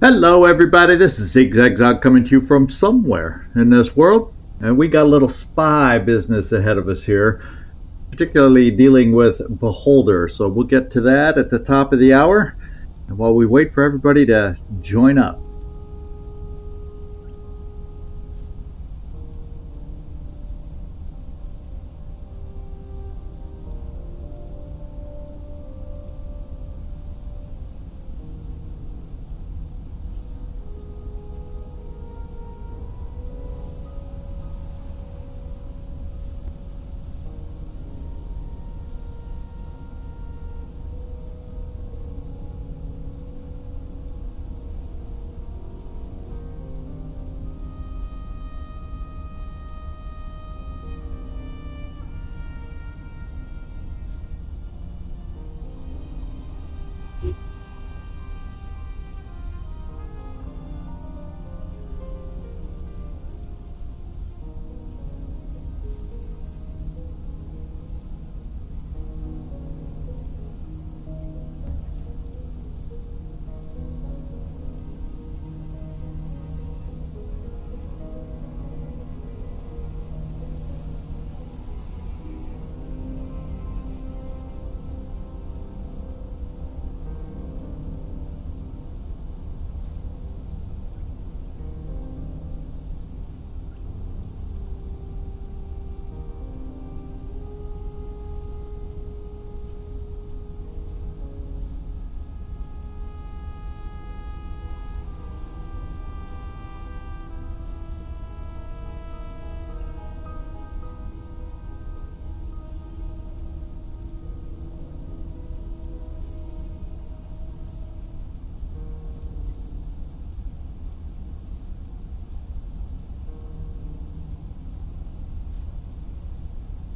Hello everybody, this is Zigzag coming to you from somewhere in this world, and we got a little spy business ahead of us here, particularly dealing with Beholder. So we'll get to that at the top of the hour, and while we wait for everybody to join up.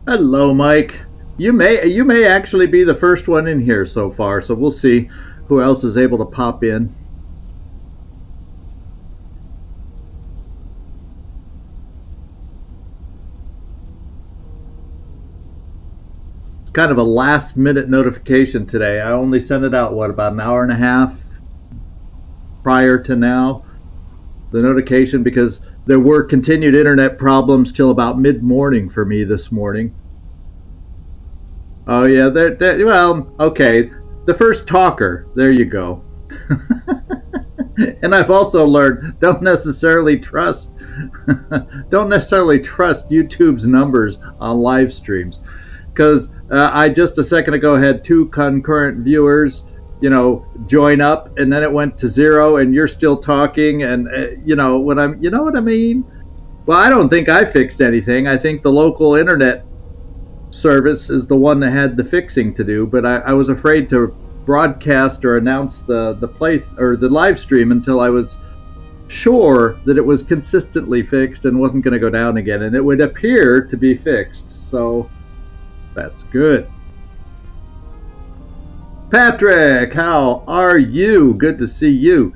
Hello, Mike. You may actually be the first one in here so far, so we'll see who else is able to pop in. It's kind of a last-minute notification today. I only sent it out, about an hour and a half prior to now, the notification, because there were continued internet problems till about mid-morning for me this morning. Oh yeah, well, okay. The first talker, there you go. And I've also learned don't necessarily trust YouTube's numbers on live streams, because I just a second ago had 2 concurrent viewers, join up, and then it went to 0, and you're still talking, and you know what I mean? Well, I don't think I fixed anything. I think the local internet service is the one that had the fixing to do, but I was afraid to broadcast or announce the live stream until I was sure that it was consistently fixed and wasn't going to go down again, and it would appear to be fixed, so that's good. Patrick, how are you? Good to see you.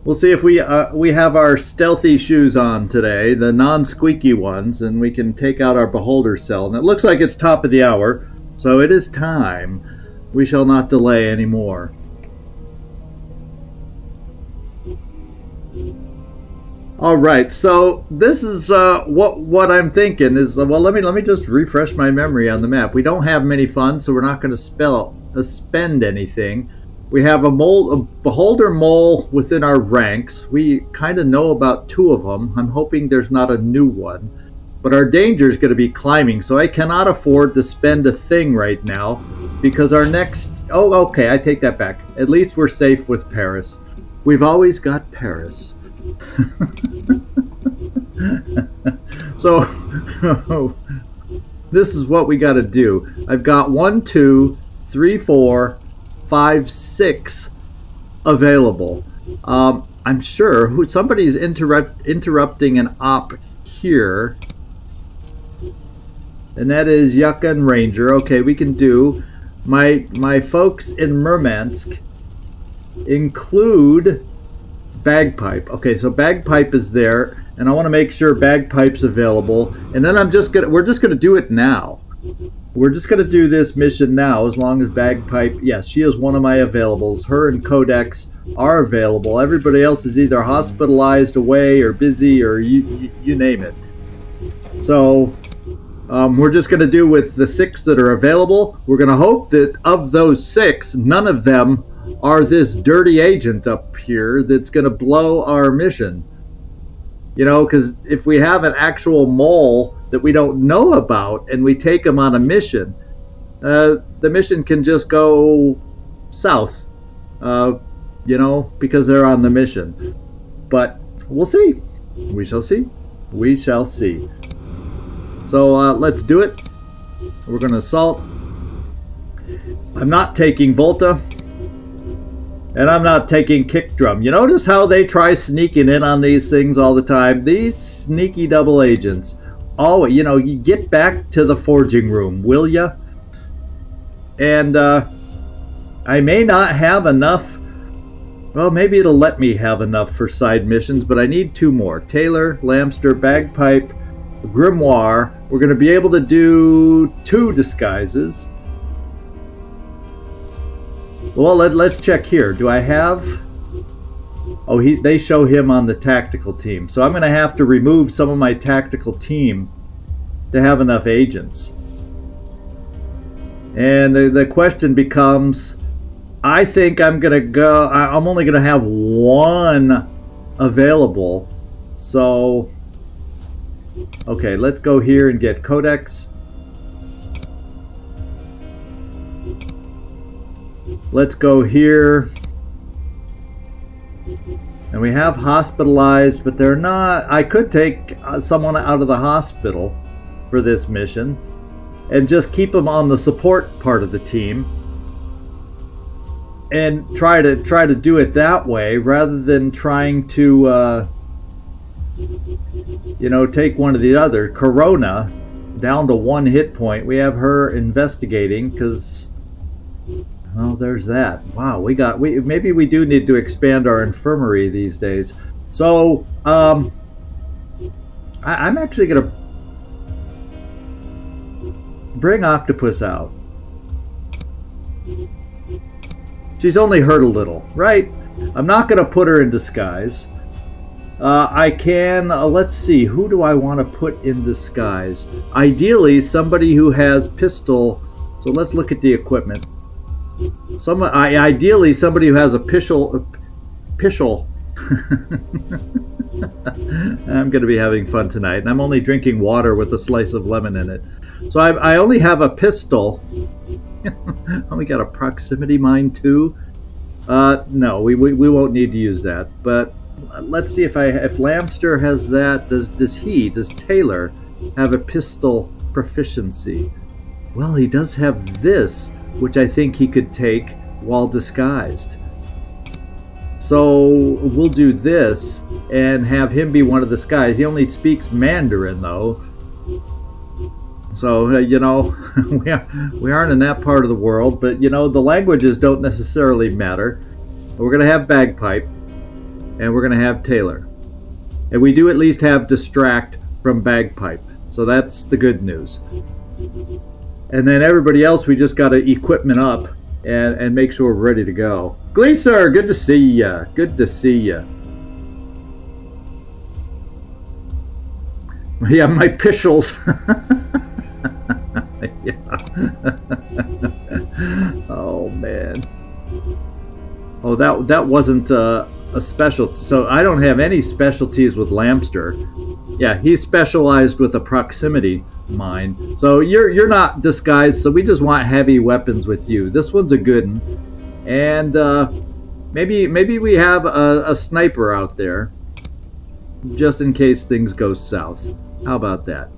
We'll see if we have our stealthy shoes on today, the non-squeaky ones, and we can take out our Beholder cell. And it looks like it's top of the hour, so it is time. We shall not delay anymore. All right, so this is what I'm thinking is, well, let me just refresh my memory on the map. We don't have many funds, so we're not going to spend anything. We have a Beholder mole within our ranks. We kind of know about 2 of them. I'm hoping there's not a new one. But our danger is going to be climbing, so I cannot afford to spend a thing right now, because our next... Oh, okay, I take that back. At least we're safe with Paris. We've always got Paris. So, this is what we got to do. I've got 1, 2, 3, 4... 5, 6 available. I'm sure somebody's interrupting an op here, and that is Yucca and Ranger. Okay, we can do my folks in Murmansk include Bagpipe. Okay, so Bagpipe is there, and I want to make sure Bagpipe's available, and then we're just gonna do it now. we're just going to do this mission now as long as Bagpipe, yes, she is one of my availables. Her and Codex are available. Everybody else is either hospitalized, away, or busy, or you name it. So we're just going to do with the 6 that are available. We're going to hope that of those 6, none of them are this dirty agent up here that's going to blow our mission. You know, because if we have an actual mole that we don't know about and we take them on a mission, the mission can just go south, you know, because they're on the mission. But we'll see. We shall see. We shall see. So let's do it. We're going to assault. I'm not taking Volta. And I'm not taking Kick Drum. You notice how they try sneaking in on these things all the time? These sneaky double agents. Oh, you know, you get back to the forging room, will ya? And I may not have enough. Well, maybe it'll let me have enough for side missions, but I need 2 more. Taylor, Lamster, Bagpipe, Grimoire. We're going to be able to do 2 disguises. Well, let's check here. Do I have... Oh, they show him on the tactical team. So I'm going to have to remove some of my tactical team to have enough agents. And the question becomes, I think I'm going to go... I'm only going to have 1 available. So... Okay, let's go here and get Codex. Let's go here. And we have hospitalized, but they're not... I could take someone out of the hospital for this mission and just keep them on the support part of the team and try to do it that way rather than trying to you know, take one of the other. Corona down to 1 hit point. We have her investigating because... Oh, there's that. Wow, maybe we do need to expand our infirmary these days. So, I'm actually going to bring Octopus out. She's only hurt a little, right? I'm not going to put her in disguise. I can, let's see, who do I want to put in disguise? Ideally, somebody who has pistol. So let's look at the equipment. Ideally, somebody who has a pistol. I'm going to be having fun tonight, and I'm only drinking water with a slice of lemon in it. So I only have a pistol. We got a proximity mine too. No, we won't need to use that. But let's see if Lamster has that. Does Taylor have a pistol proficiency? Well, he does have this, which I think he could take while disguised. So we'll do this and have him be one of the disguised. He only speaks Mandarin, though. So, you know, we aren't in that part of the world, but, you know, the languages don't necessarily matter. We're going to have Bagpipe, and we're going to have Taylor. And we do at least have Distract from Bagpipe. So that's the good news. And then everybody else, we just got to equipment up and make sure we're ready to go. Gleeser, good to see ya. Good to see ya. Yeah, my pistols. Yeah. Oh man. Oh, that wasn't a special. So I don't have any specialties with Lamster. Yeah, he's specialized with a proximity mine. So you're not disguised. So we just want heavy weapons with you. This one's a good one, and maybe we have a sniper out there, just in case things go south. How about that?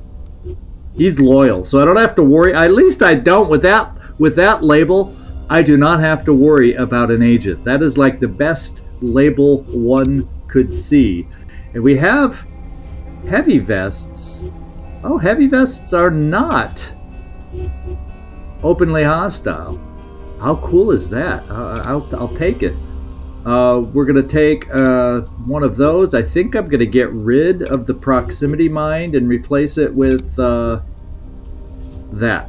He's loyal, so I don't have to worry. At least I don't with that label. I do not have to worry about an agent. That is like the best label one could see. And we have heavy vests. Oh, heavy vests are not openly hostile. How cool is that? I'll take it. We're going to take one of those. I think I'm going to get rid of the proximity mine and replace it with that.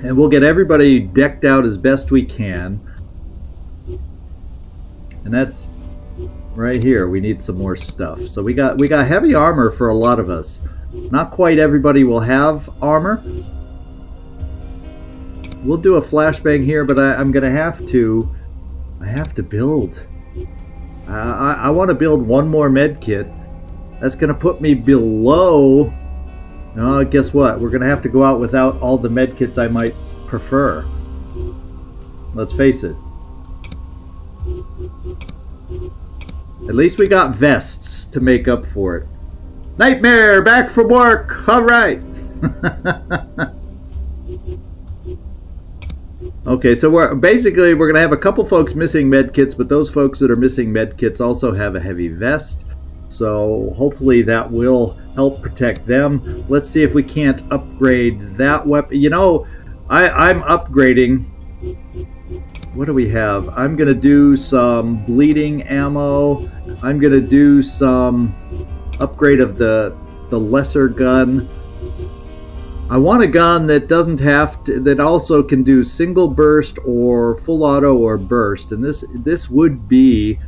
And we'll get everybody decked out as best we can. And that's right here. We need some more stuff. So we got heavy armor for a lot of us. Not quite everybody will have armor. We'll do a flashbang here, but I'm gonna have to. I have to build. I want to build one more med kit. That's gonna put me below. Oh, guess what? We're gonna have to go out without all the med kits I might prefer. Let's face it. At least we got vests to make up for it. Nightmare, back from work. All right. Okay, so we're gonna have a couple folks missing med kits, but those folks that are missing med kits also have a heavy vest. So hopefully that will help protect them. Let's see if we can't upgrade that weapon. You know, I'm upgrading. What do we have? I'm gonna do some bleeding ammo. I'm gonna do some upgrade of the lesser gun. I want a gun that doesn't have to, that also can do single burst or full auto or burst, and this would be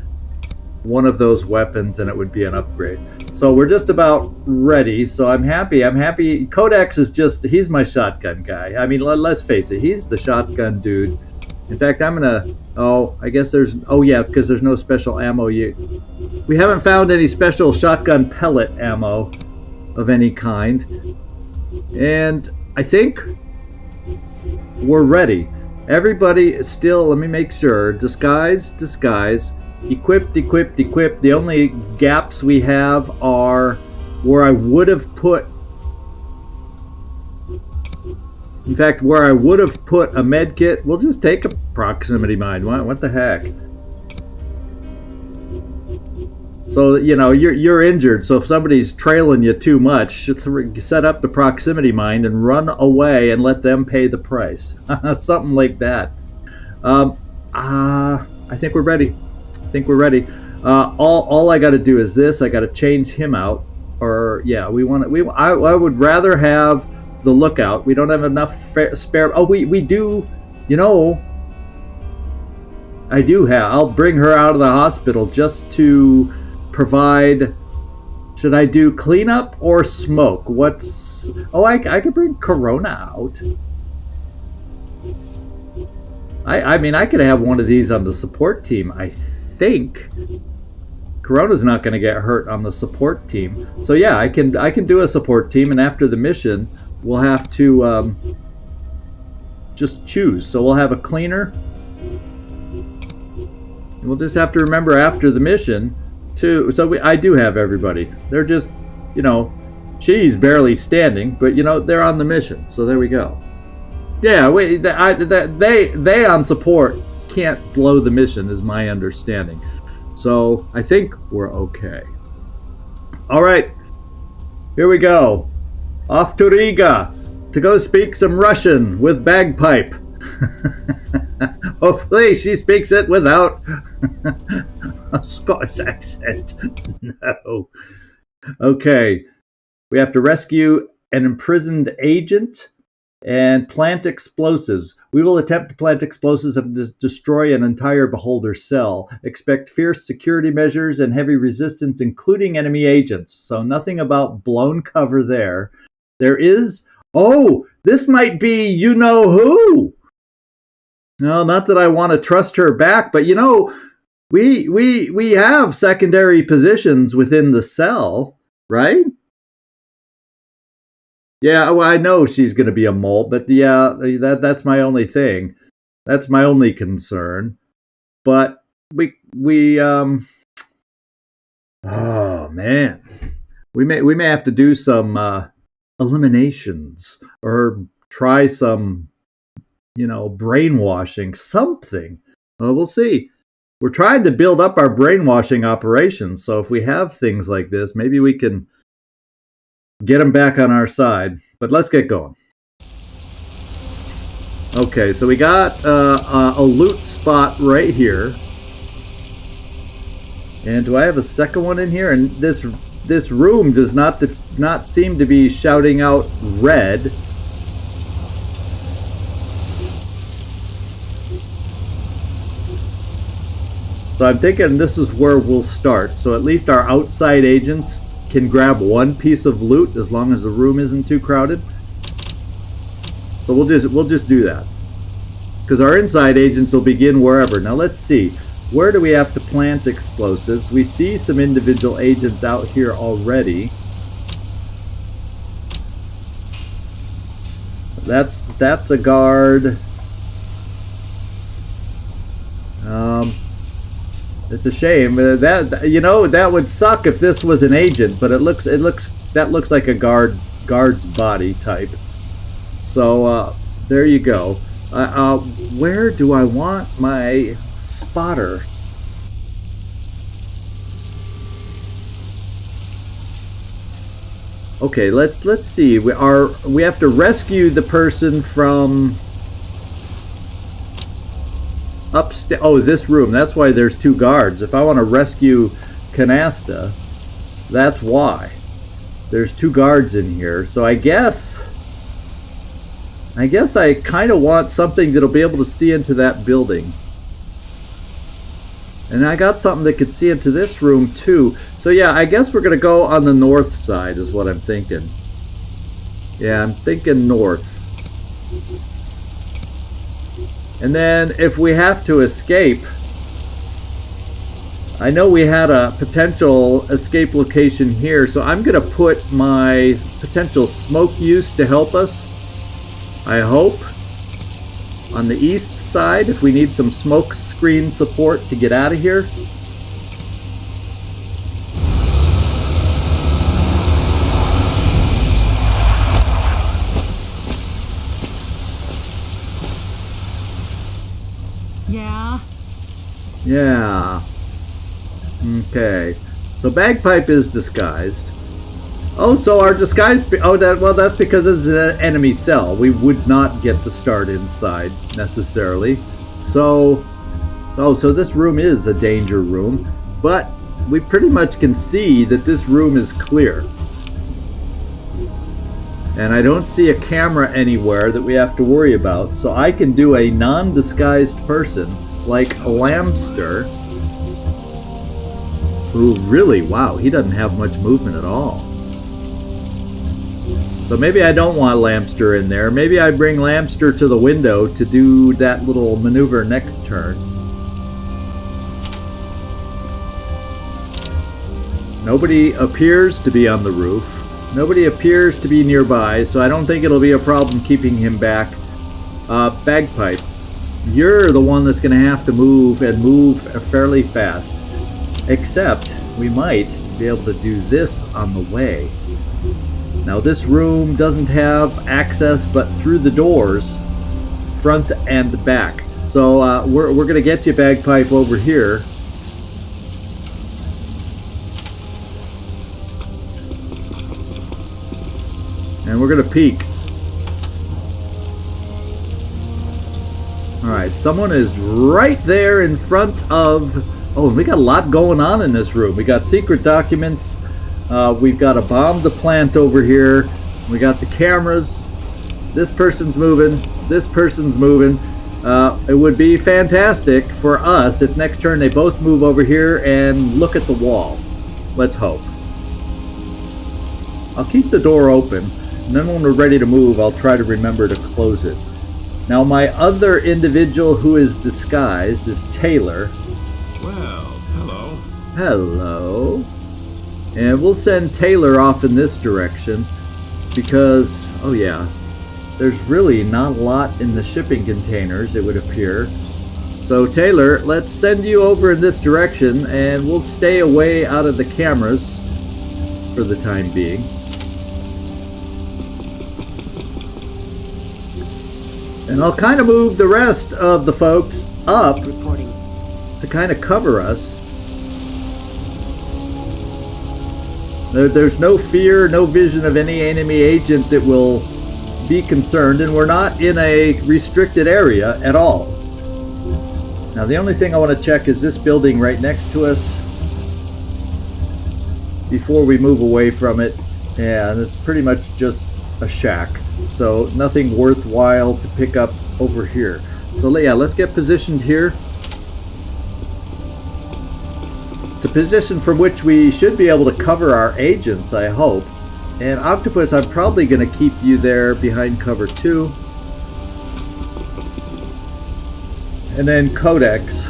one of those weapons, and it would be an upgrade. So we're just about ready. So I'm happy. Codex is he's my shotgun guy. I mean, let's face it, he's the shotgun dude. In fact, I'm gonna. Oh, I guess there's. Oh yeah, because there's no special ammo. We haven't found any special shotgun pellet ammo of any kind. And I think we're ready. Everybody is still, let me make sure, disguise, equipped. The only gaps we have are where I would have put, in fact, where I would have put a med kit, we'll just take a proximity mine. What the heck? So, you know, you're injured, so if somebody's trailing you too much, set up the proximity mine and run away and let them pay the price. Something like that. I think we're ready. All I got to do is this. I got to change him out. Or, yeah, I would rather have the lookout. We don't have enough spare. Oh, we do, you know, I do have. I'll bring her out of the hospital just to provide. Should I do cleanup or smoke? I could bring Corona out. I mean, I could have one of these on the support team. I think Corona's not going to get hurt on the support team. So yeah, I can do a support team, and after the mission we'll have to just choose. So we'll have a cleaner. We'll just have to remember after the mission so I do have everybody. They're just, you know, she's barely standing, but you know, they're on the mission. So there we go. Yeah, they on support can't blow the mission, is my understanding. So I think we're okay. All right, here we go. Off to Riga to go speak some Russian with bagpipe. Hopefully she speaks it without a Scottish accent. No. Okay. We have to rescue an imprisoned agent and plant explosives. We will attempt to plant explosives and destroy an entire beholder cell. Expect fierce security measures and heavy resistance, including enemy agents. So nothing about blown cover there. There is... Oh, this might be you-know-who. No, not that I want to trust her back, but you know, we have secondary positions within the cell, right? Yeah, well, I know she's going to be a mole, but yeah, that's my only thing. That's my only concern. But oh man, we may have to do some eliminations or try some, you know, brainwashing, something. Well, we'll see. We're trying to build up our brainwashing operations, so if we have things like this, maybe we can get them back on our side. But let's get going. Okay, so we got a loot spot right here. And do I have a second one in here? And this room does not seem to be shouting out red. So I'm thinking this is where we'll start. So at least our outside agents can grab one piece of loot as long as the room isn't too crowded. So we'll just do that. Because our inside agents will begin wherever. Now let's see. Where do we have to plant explosives? We see some individual agents out here already. That's a guard. It's a shame that, you know, that would suck if this was an agent, but that looks like a guard's body type. So there you go. Where do I want my spotter? Okay, let's see. We have to rescue the person from upstairs. Oh, this room. That's why there's two guards. If I want to rescue Canasta, that's why. There's two guards in here. So I guess I kind of want something that'll be able to see into that building. And I got something that could see into this room too. So yeah, I guess we're going to go on the north side is what I'm thinking. Yeah, I'm thinking north. And then if we have to escape, I know we had a potential escape location here, so I'm going to put my potential smoke use to help us, I hope, on the east side if we need some smoke screen support to get out of here. Yeah. Okay. So bagpipe is disguised. Oh, so our disguise. That's because it's an enemy cell. We would not get to start inside necessarily. So this room is a danger room, but we pretty much can see that this room is clear. And I don't see a camera anywhere that we have to worry about, so I can do a non-disguised person like Lamster, who really, wow, he doesn't have much movement at all. So maybe I don't want Lamster in there. Maybe I bring Lamster to the window to do that little maneuver next turn. Nobody appears to be on the roof. Nobody appears to be nearby, so I don't think it'll be a problem keeping him back. Bagpipe, you're the one that's going to have to move, and move fairly fast. Except, we might be able to do this on the way. Now this room doesn't have access but through the doors, front and back. So we're going to get you, Bagpipe, over here. And we're going to peek. Alright, someone is right there in front of... Oh, we got a lot going on in this room. We got secret documents. We've got a bomb to plant over here. We got the cameras. This person's moving. This person's moving. It would be fantastic for us if next turn they both move over here and look at the wall. Let's hope. I'll keep the door open. And then when we're ready to move, I'll try to remember to close it. Now my other individual who is disguised is Taylor. Well, hello. Hello. And we'll send Taylor off in this direction because, oh yeah, there's really not a lot in the shipping containers, it would appear. So Taylor, let's send you over in this direction and we'll stay away out of the cameras for the time being. And I'll kind of move the rest of the folks up to kind of cover us. There's no fear, no vision of any enemy agent that will be concerned, and we're not in a restricted area at all. Now the only thing I want to check is this building right next to us before we move away from it. Yeah, and it's pretty much just a shack. So nothing worthwhile to pick up over here. So yeah, let's get positioned here. It's a position from which we should be able to cover our agents, I hope. And Octopus, I'm probably going to keep you there behind cover 2. And then Codex.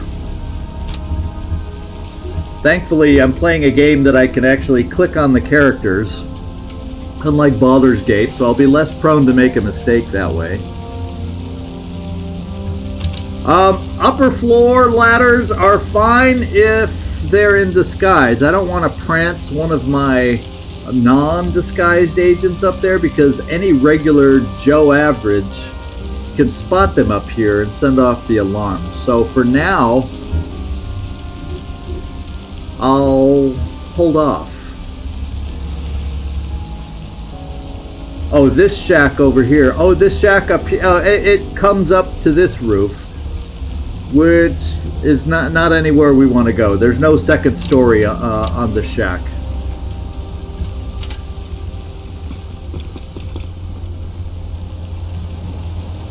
Thankfully, I'm playing a game that I can actually click on the characters, unlike Baldur's Gate, so I'll be less prone to make a mistake that way. Upper floor ladders are fine if they're in disguise. I don't want to prance one of my non-disguised agents up there because any regular Joe Average can spot them up here and send off the alarm. So for now, I'll hold off. Oh, this shack over here. Oh, this shack up here. It comes up to this roof, which is not anywhere we want to go. There's no second story on the shack.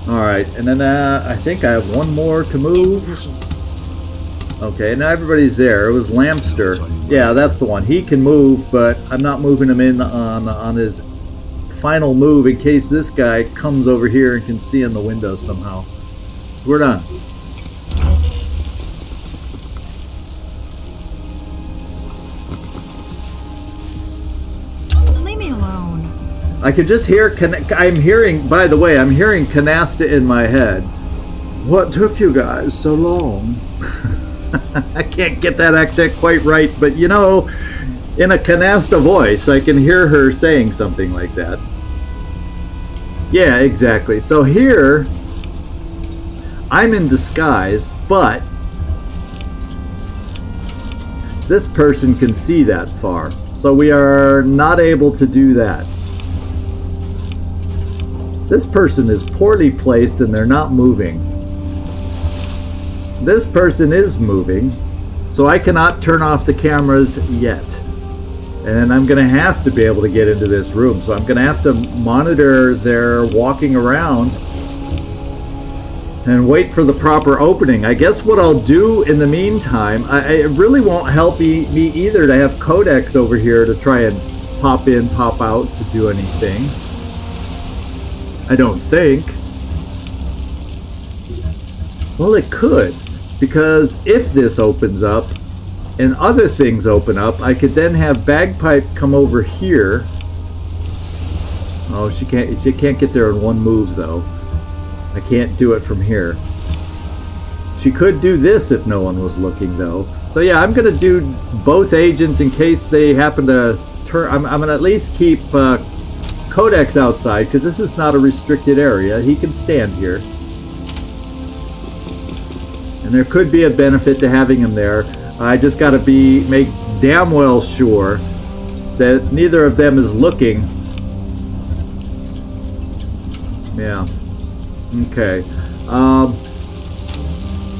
Alright, and then I think I have one more to move. Okay, now everybody's there. It was Lampster. Yeah, that's the one. He can move, but I'm not moving him in on his final move in case this guy comes over here and can see in the window somehow. We're done. Leave me alone. I can just hear, I'm hearing, by the way, I'm hearing Canasta in my head. What took you guys so long? I can't get that accent quite right, but you know, in a Canasta voice, I can hear her saying something like that. Yeah, exactly. So here, I'm in disguise, but this person can see that far. So we are not able to do that. This person is poorly placed and they're not moving. This person is moving, so I cannot turn off the cameras yet. And I'm going to have to be able to get into this room, so I'm going to have to monitor their walking around and wait for the proper opening. I guess what I'll do in the meantime, it really won't help me either to have Codex over here to try and pop in, pop out to do anything. I don't think. Well, it could, because if this opens up and other things open up, I could then have Bagpipe come over here. Oh, she can't get there in one move though. I can't do it from here. She could do this if no one was looking though. So yeah, I'm gonna do both agents in case they happen to turn. I'm gonna at least keep Codex outside, because this is not a restricted area. He can stand here. And there could be a benefit to having him there. I just got to make damn well sure that neither of them is looking. Yeah. Okay.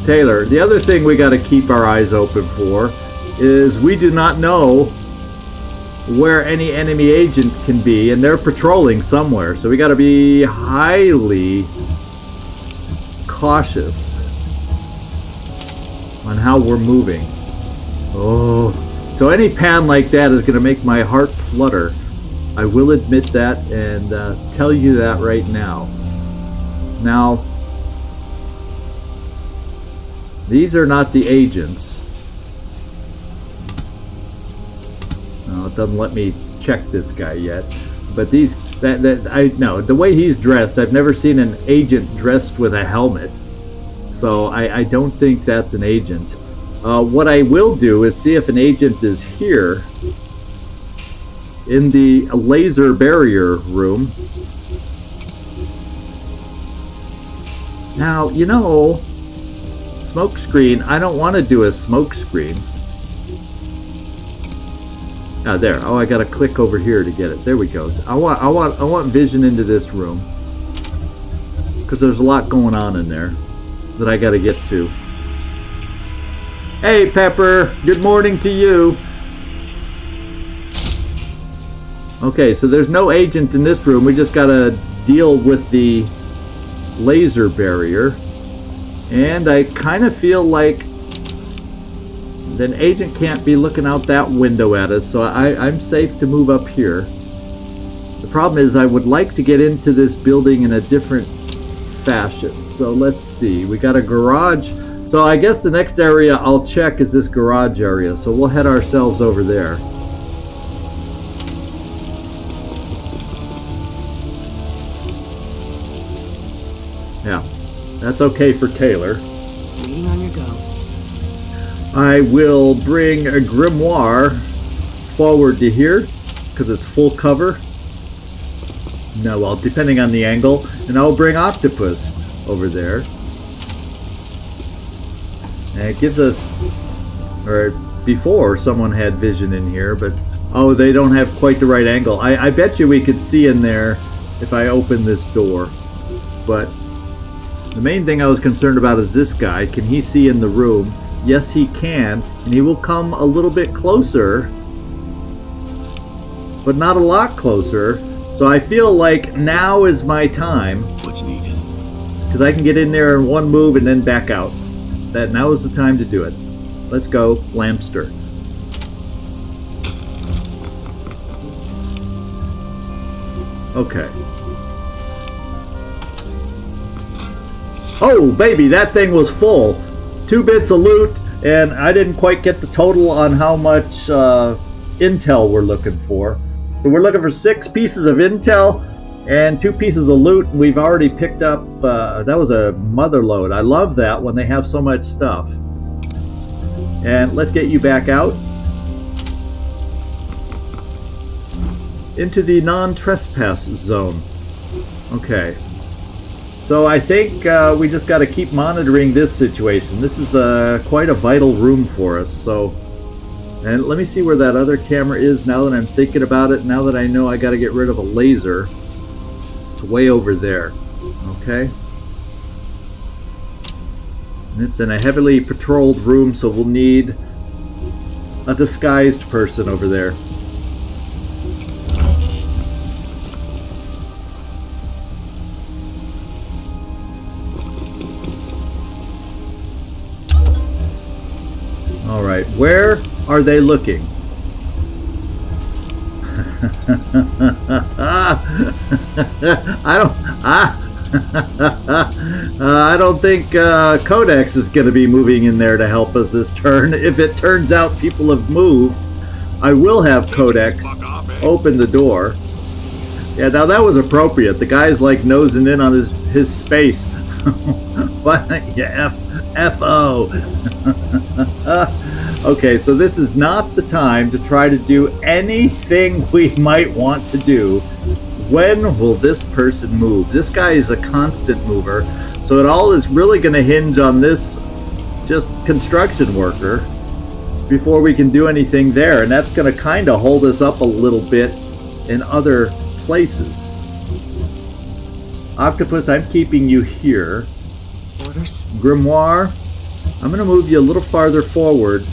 Taylor, the other thing we got to keep our eyes open for is we do not know where any enemy agent can be, and they're patrolling somewhere, so we got to be highly cautious on how we're moving. Oh, so any pan like that is going to make my heart flutter. I will admit that and tell you that right now. Now, these are not the agents. No, it doesn't let me check this guy yet. But these, the way he's dressed, I've never seen an agent dressed with a helmet. So I don't think that's an agent. What I will do is see if an agent is here in the laser barrier room. Now, you know, smoke screen, I don't want to do a smoke screen. Ah, there. Oh, I gotta click over here to get it. There we go. I want vision into this room, because there's a lot going on in there that I gotta get to. Hey, Pepper. Good morning to you. Okay, so there's no agent in this room. We just gotta deal with the laser barrier, and I kind of feel like then Agent can't be looking out that window at us, so I'm safe to move up here. The problem is I would like to get into this building in a different fashion. So let's see, we got a garage. So I guess the next area I'll check is this garage area, so we'll head ourselves over there. Yeah, that's okay for Taylor. Reading on your go. I will bring a grimoire forward to here because it's full cover. No, well, depending on the angle. And I'll bring Octopus over there. And it gives us, or before someone had vision in here, but oh, they don't have quite the right angle. I bet you we could see in there if I open this door. But the main thing I was concerned about is this guy. Can he see in the room? Yes, he can. And he will come a little bit closer, but not a lot closer. So I feel like now is my time. What's needed? Because I can get in there in one move and then back out. That now is the time to do it. Let's go, Lampster. Okay. Oh, baby, that thing was full. 2 bits of loot, and I didn't quite get the total on how much intel we're looking for. So we're looking for 6 pieces of intel and 2 pieces of loot, and we've already picked up, that was a mother load. I love that when they have so much stuff. And let's get you back out. Into the non-trespass zone. Okay. So I think we just got to keep monitoring this situation. This is quite a vital room for us. So, and let me see where that other camera is now that I'm thinking about it. Now that I know I got to get rid of a laser. It's way over there. Okay. And it's in a heavily patrolled room, so we'll need a disguised person over there. All right, where are they looking? I don't think Codex is going to be moving in there to help us this turn. If it turns out people have moved, I will have Codex open the door. Yeah, now that was appropriate. The guy's like nosing in on his space. What? Yeah, F-O. Okay, so this is not the time to try to do anything we might want to do. When will this person move? This guy is a constant mover, so it all is really going to hinge on this just construction worker before we can do anything there, and that's going to kind of hold us up a little bit in other places. Octopus, I'm keeping you here. Orders? Grimoire, I'm going to move you a little farther forward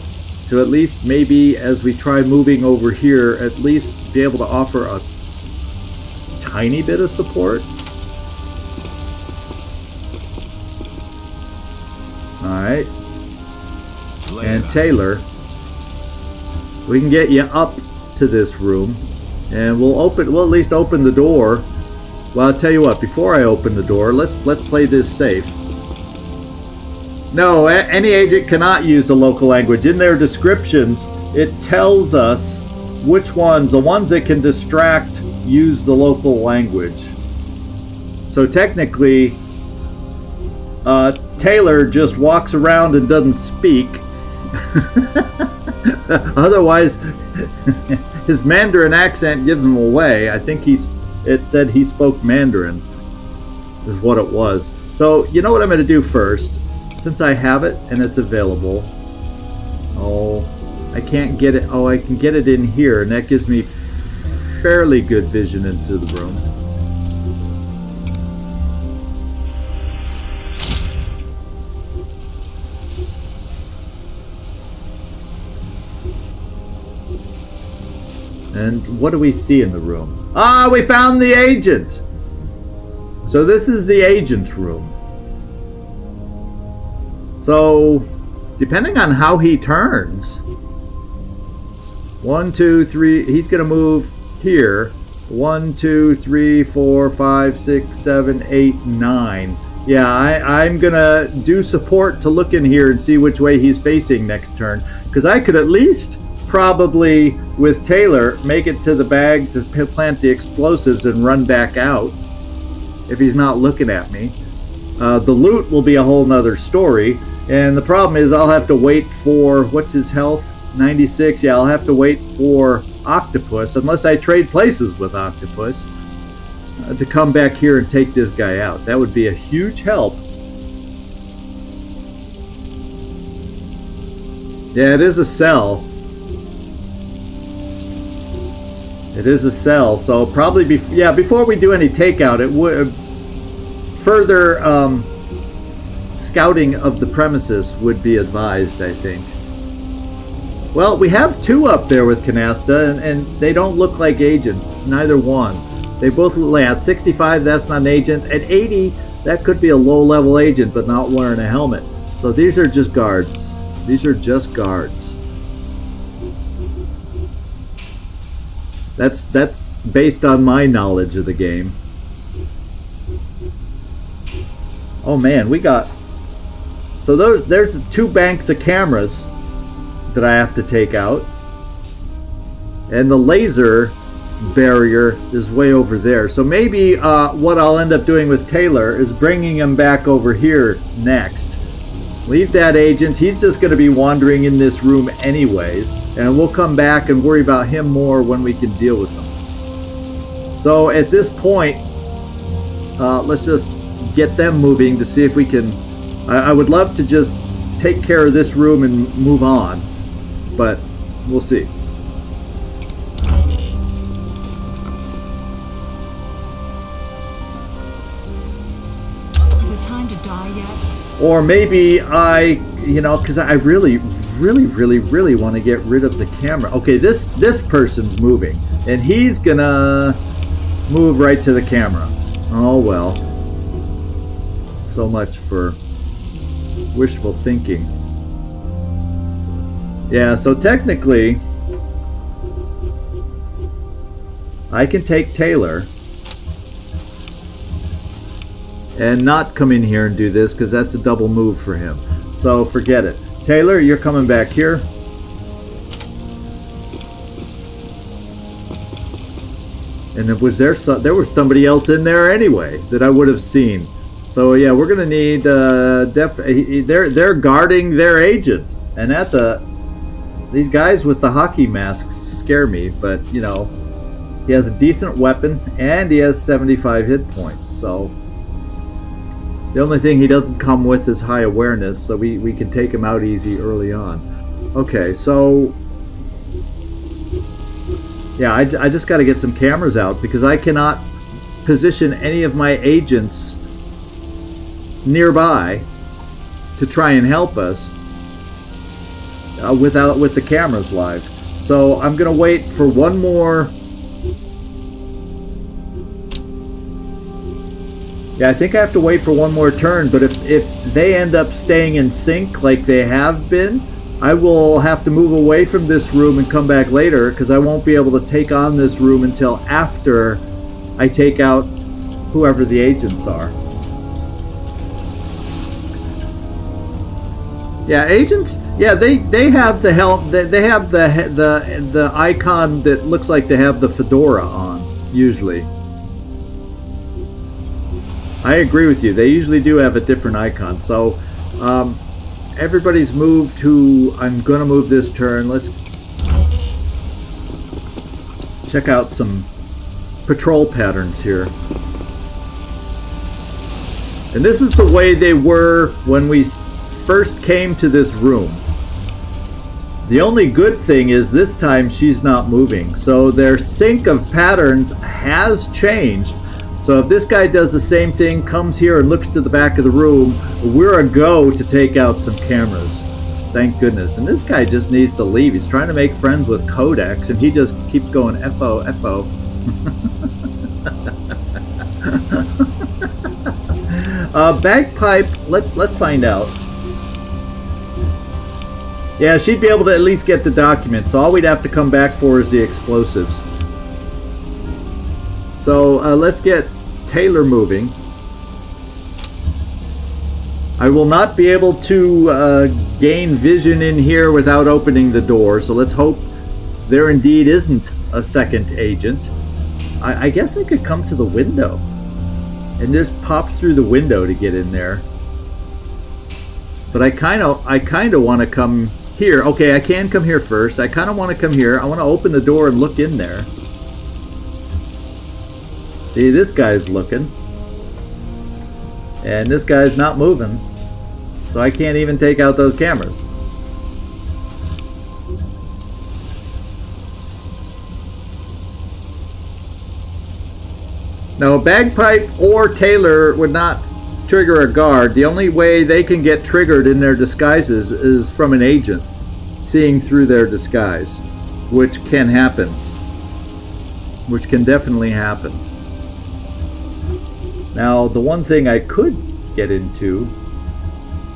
to at least maybe as we try moving over here, at least be able to offer a tiny bit of support. Alright. And Taylor, we can get you up to this room and we'll at least open the door. Well, I'll tell you what, before I open the door, let's play this safe. No, any agent cannot use the local language. In their descriptions, it tells us which ones, the ones that can distract, use the local language. So technically, Taylor just walks around and doesn't speak. Otherwise, his Mandarin accent gives him away. I think it said he spoke Mandarin, is what it was. So, you know what I'm going to do first? Since I have it and it's available. Oh, I can't get it. Oh, I can get it in here, and that gives me fairly good vision into the room. And what do we see in the room? Ah, we found the agent! So this is the agent room. So depending on how he turns. 1, 2, 3. He's going to move here. 1, 2, 3, 4, 5, 6, 7, 8, 9. Yeah, I'm going to do support to look in here and see which way he's facing next turn. Because I could at least probably, with Taylor, make it to the bag to plant the explosives and run back out if he's not looking at me. The loot will be a whole nother story. And the problem is I'll have to wait for, what's his health? 96. Yeah, I'll have to wait for Octopus, unless I trade places with Octopus, to come back here and take this guy out. That would be a huge help. Yeah, it is a cell. It is a cell, so probably before we do any takeout, it would further scouting of the premises would be advised, I think. Well, we have 2 up there with Canasta, and they don't look like agents, neither one. They both lay at 65, that's not an agent. At 80, that could be a low-level agent, but not wearing a helmet. So these are just guards. These are just guards. That's based on my knowledge of the game. Oh man, we got... So there's 2 banks of cameras that I have to take out. And the laser barrier is way over there. So maybe what I'll end up doing with Taylor is bringing him back over here next. Leave that agent. He's just going to be wandering in this room anyways. And we'll come back and worry about him more when we can deal with him. So at this point, let's just get them moving to see if we can... I would love to just take care of this room and move on. But we'll see. Is it time to die yet? Or maybe because I really want to get rid of the camera. Okay, this person's moving, and he's gonna move right to the camera. Oh well. So much for wishful thinking. Yeah, so technically, I can take Taylor and not come in here and do this, because that's a double move for him. So forget it. Taylor, you're coming back here. And there was somebody else in there anyway that I would have seen. So yeah, we're gonna need they're guarding their agent, and that's these guys with the hockey masks scare me, but he has a decent weapon and he has 75 hit points. So the only thing he doesn't come with is high awareness, so we can take him out easy early on. Okay, so yeah, I just got to get some cameras out, because I cannot position any of my agents nearby to try and help us with the cameras live. So I'm gonna wait for one more. Yeah, I think I have to wait for one more turn, but if they end up staying in sync like they have been, I will have to move away from this room and come back later, because I won't be able to take on this room until after I take out whoever the agents are. Yeah, agents. Yeah, they have the help. They have the icon that looks like they have the fedora on. Usually, I agree with you. They usually do have a different icon. So, everybody's moved to. I'm gonna move this turn. Let's check out some patrol patterns here. And this is the way they were when we first came to this room. The only good thing is this time she's not moving, so their sync of patterns has changed. So if this guy does the same thing, comes here and looks to the back of the room, we're a go to take out some cameras. Thank goodness. And this guy just needs to leave. He's trying to make friends with Codex, and he just keeps going FO, FO. Bagpipe, let's find out. Yeah, she'd be able to at least get the documents. So all we'd have to come back for is the explosives. So let's get Taylor moving. I will not be able to gain vision in here without opening the door. So let's hope there indeed isn't a second agent. I guess I could come to the window and just pop through the window to get in there. But I kind of want to come here. Okay, I can come here first. I kind of want to come here. I want to open the door and look in there. See, this guy's looking. And this guy's not moving. So I can't even take out those cameras. No, Bagpipe or Taylor would not trigger a guard. The only way they can get triggered in their disguises is from an agent seeing through their disguise, which can happen. Which can definitely happen. Now, the one thing I could get into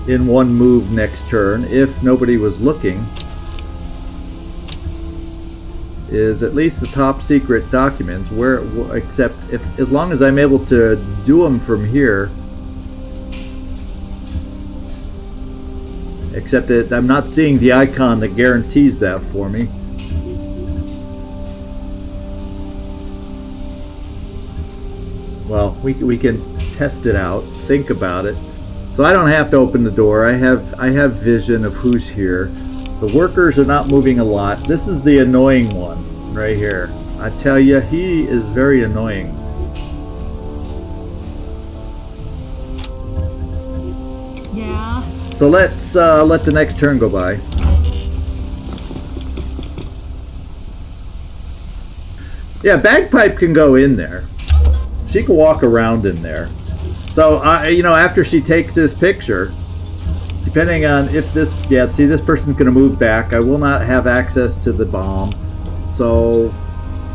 in one move next turn, if nobody was looking, is at least the top secret documents, except as long as I'm able to do them from here. Except that I'm not seeing the icon that guarantees that for me. Well, we can test it out, think about it. So I don't have to open the door. I have vision of who's here. The workers are not moving a lot. This is the annoying one right here. I tell you, he is very annoying. Yeah. So let's let the next turn go by. Yeah, Bagpipe can go in there. She can walk around in there. So, after she takes this picture, depending on if this... Yeah, see, this person's going to move back. I will not have access to the bomb. So,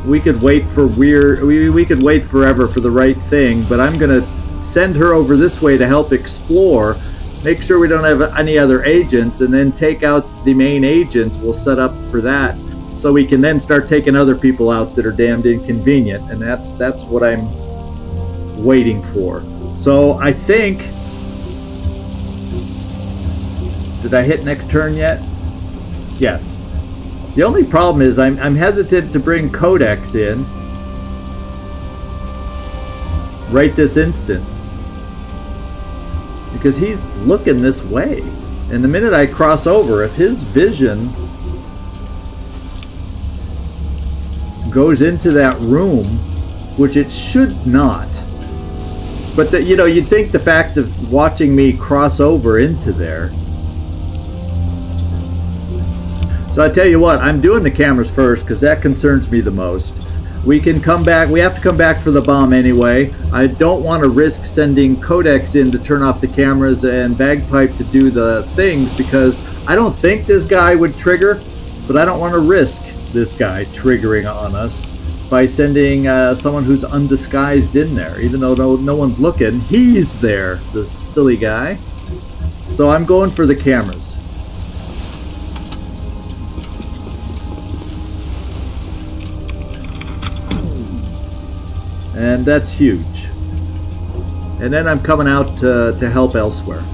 we could wait for we could wait forever for the right thing, but I'm going to send her over this way to help explore, make sure we don't have any other agents, and then take out the main agent. We'll set up for that, so we can then start taking other people out that are damned inconvenient, and that's what I'm waiting for. So I think, did I hit next turn yet? Yes. The only problem is I'm hesitant to bring Codex in right this instant, because he's looking this way, and the minute I cross over, if his vision goes into that room, which it should not. But you'd think the fact of watching me cross over into there. So I tell you what, I'm doing the cameras first because that concerns me the most. We can come back. We have to come back for the bomb anyway. I don't want to risk sending Codex in to turn off the cameras and Bagpipe to do the things, because I don't think this guy would trigger, but I don't want to risk this guy triggering on us by sending someone who's undisguised in there, even though no one's looking. He's there, the silly guy. So I'm going for the cameras. And that's huge. And then I'm coming out to help elsewhere.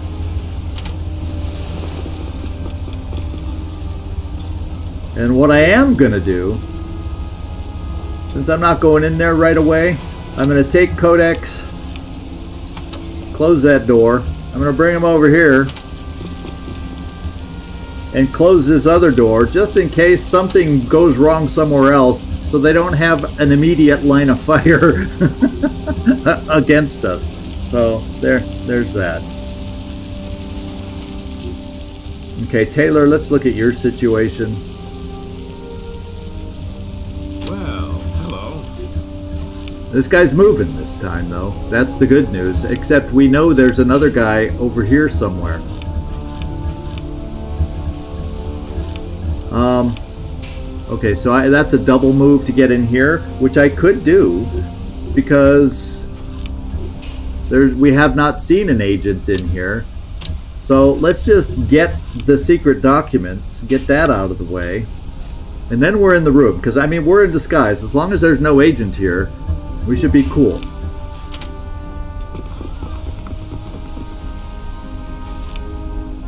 And what I am going to do, since I'm not going in there right away, I'm going to take Codex, close that door. I'm going to bring him over here and close this other door just in case something goes wrong somewhere else, so they don't have an immediate line of fire against us. So there's that. Okay, Taylor, let's look at your situation. This guy's moving this time, though. That's the good news. Except we know there's another guy over here somewhere. Okay, so that's a double move to get in here, which I could do because we have not seen an agent in here. So let's just get the secret documents, get that out of the way, and then we're in the room. Because, I mean, we're in disguise. As long as there's no agent here, we should be cool.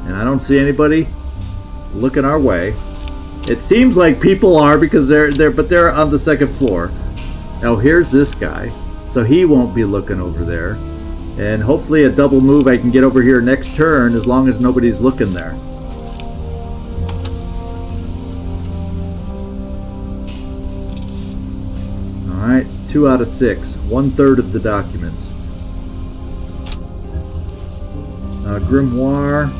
And I don't see anybody looking our way. It seems like people are, because they're on the second floor. Now here's this guy, so he won't be looking over there. And hopefully a double move I can get over here next turn, as long as nobody's looking there. Alright, 2 out of 6. 1/3 of the documents. Grimoire.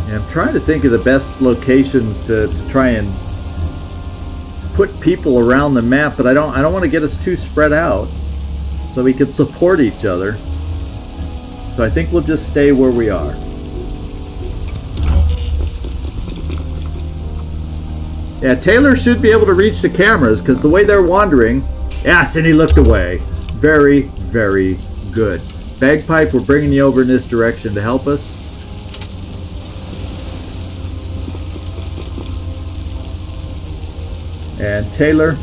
Yeah, I'm trying to think of the best locations to try and put people around the map, but I don't want to get us too spread out, so we could support each other. So I think we'll just stay where we are. Yeah, Taylor should be able to reach the cameras, because the way they're wandering... Yes, and he looked away. Very, very good. Bagpipe, we're bringing you over in this direction to help us. And Taylor,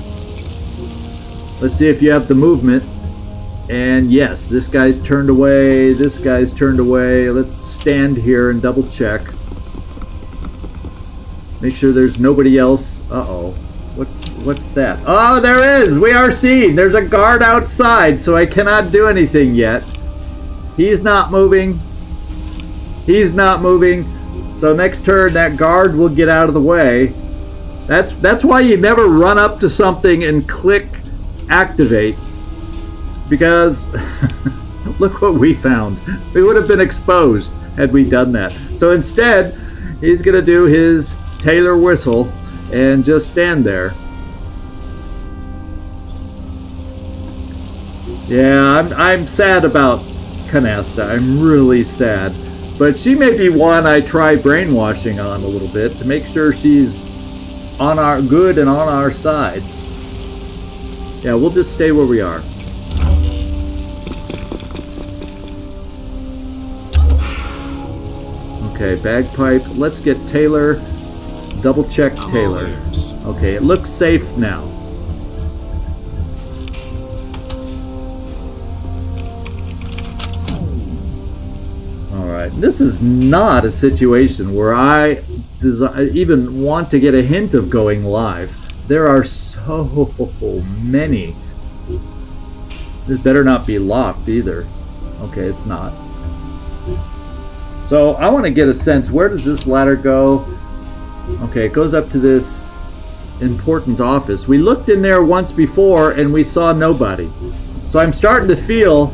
let's see if you have the movement. And yes, this guy's turned away, this guy's turned away. Let's stand here and double check. Make sure there's nobody else. Uh-oh. What's that? Oh, there is! We are seen! There's a guard outside, so I cannot do anything yet. He's not moving. He's not moving. So next turn, that guard will get out of the way. That's why you never run up to something and click activate, because look what we found. We would have been exposed had we done that. So instead, he's gonna do his Taylor whistle and just stand there. Yeah, I'm sad about Canasta. I'm really sad, but she may be one I try brainwashing on a little bit to make sure she's on our good and on our side. Yeah, we'll just stay where we are. Okay, bagpipe. Let's get Taylor. Double check Taylor. Okay, it looks safe now. Alright, this is not a situation where I even want to get a hint of going live. There are so many. This better not be locked either. Okay, it's not. So I want to get a sense, where does this ladder go? Okay, it goes up to this important office. We looked in there once before and we saw nobody. So I'm starting to feel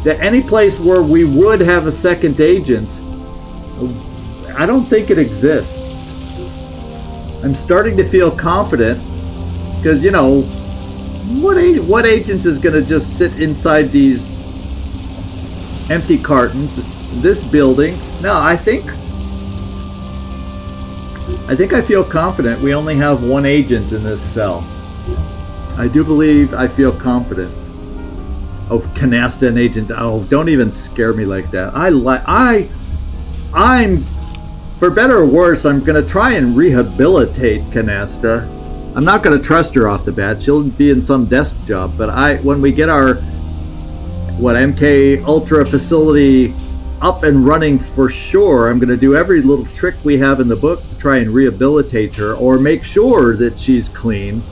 that any place where we would have a second agent, I don't think it exists. I'm starting to feel confident, because, you know, what agent is going to just sit inside these empty cartons, this building? No, I think I feel confident we only have one agent in this cell. I do believe I feel confident. Oh, Canasta and agent. Oh, don't even scare me like that. I'm, for better or worse, I'm going to try and rehabilitate Canasta. I'm not going to trust her off the bat. She'll be in some desk job. But when we get our, MK Ultra facility up and running for sure, I'm going to do every little trick we have in the book to try and rehabilitate her, or make sure that she's clean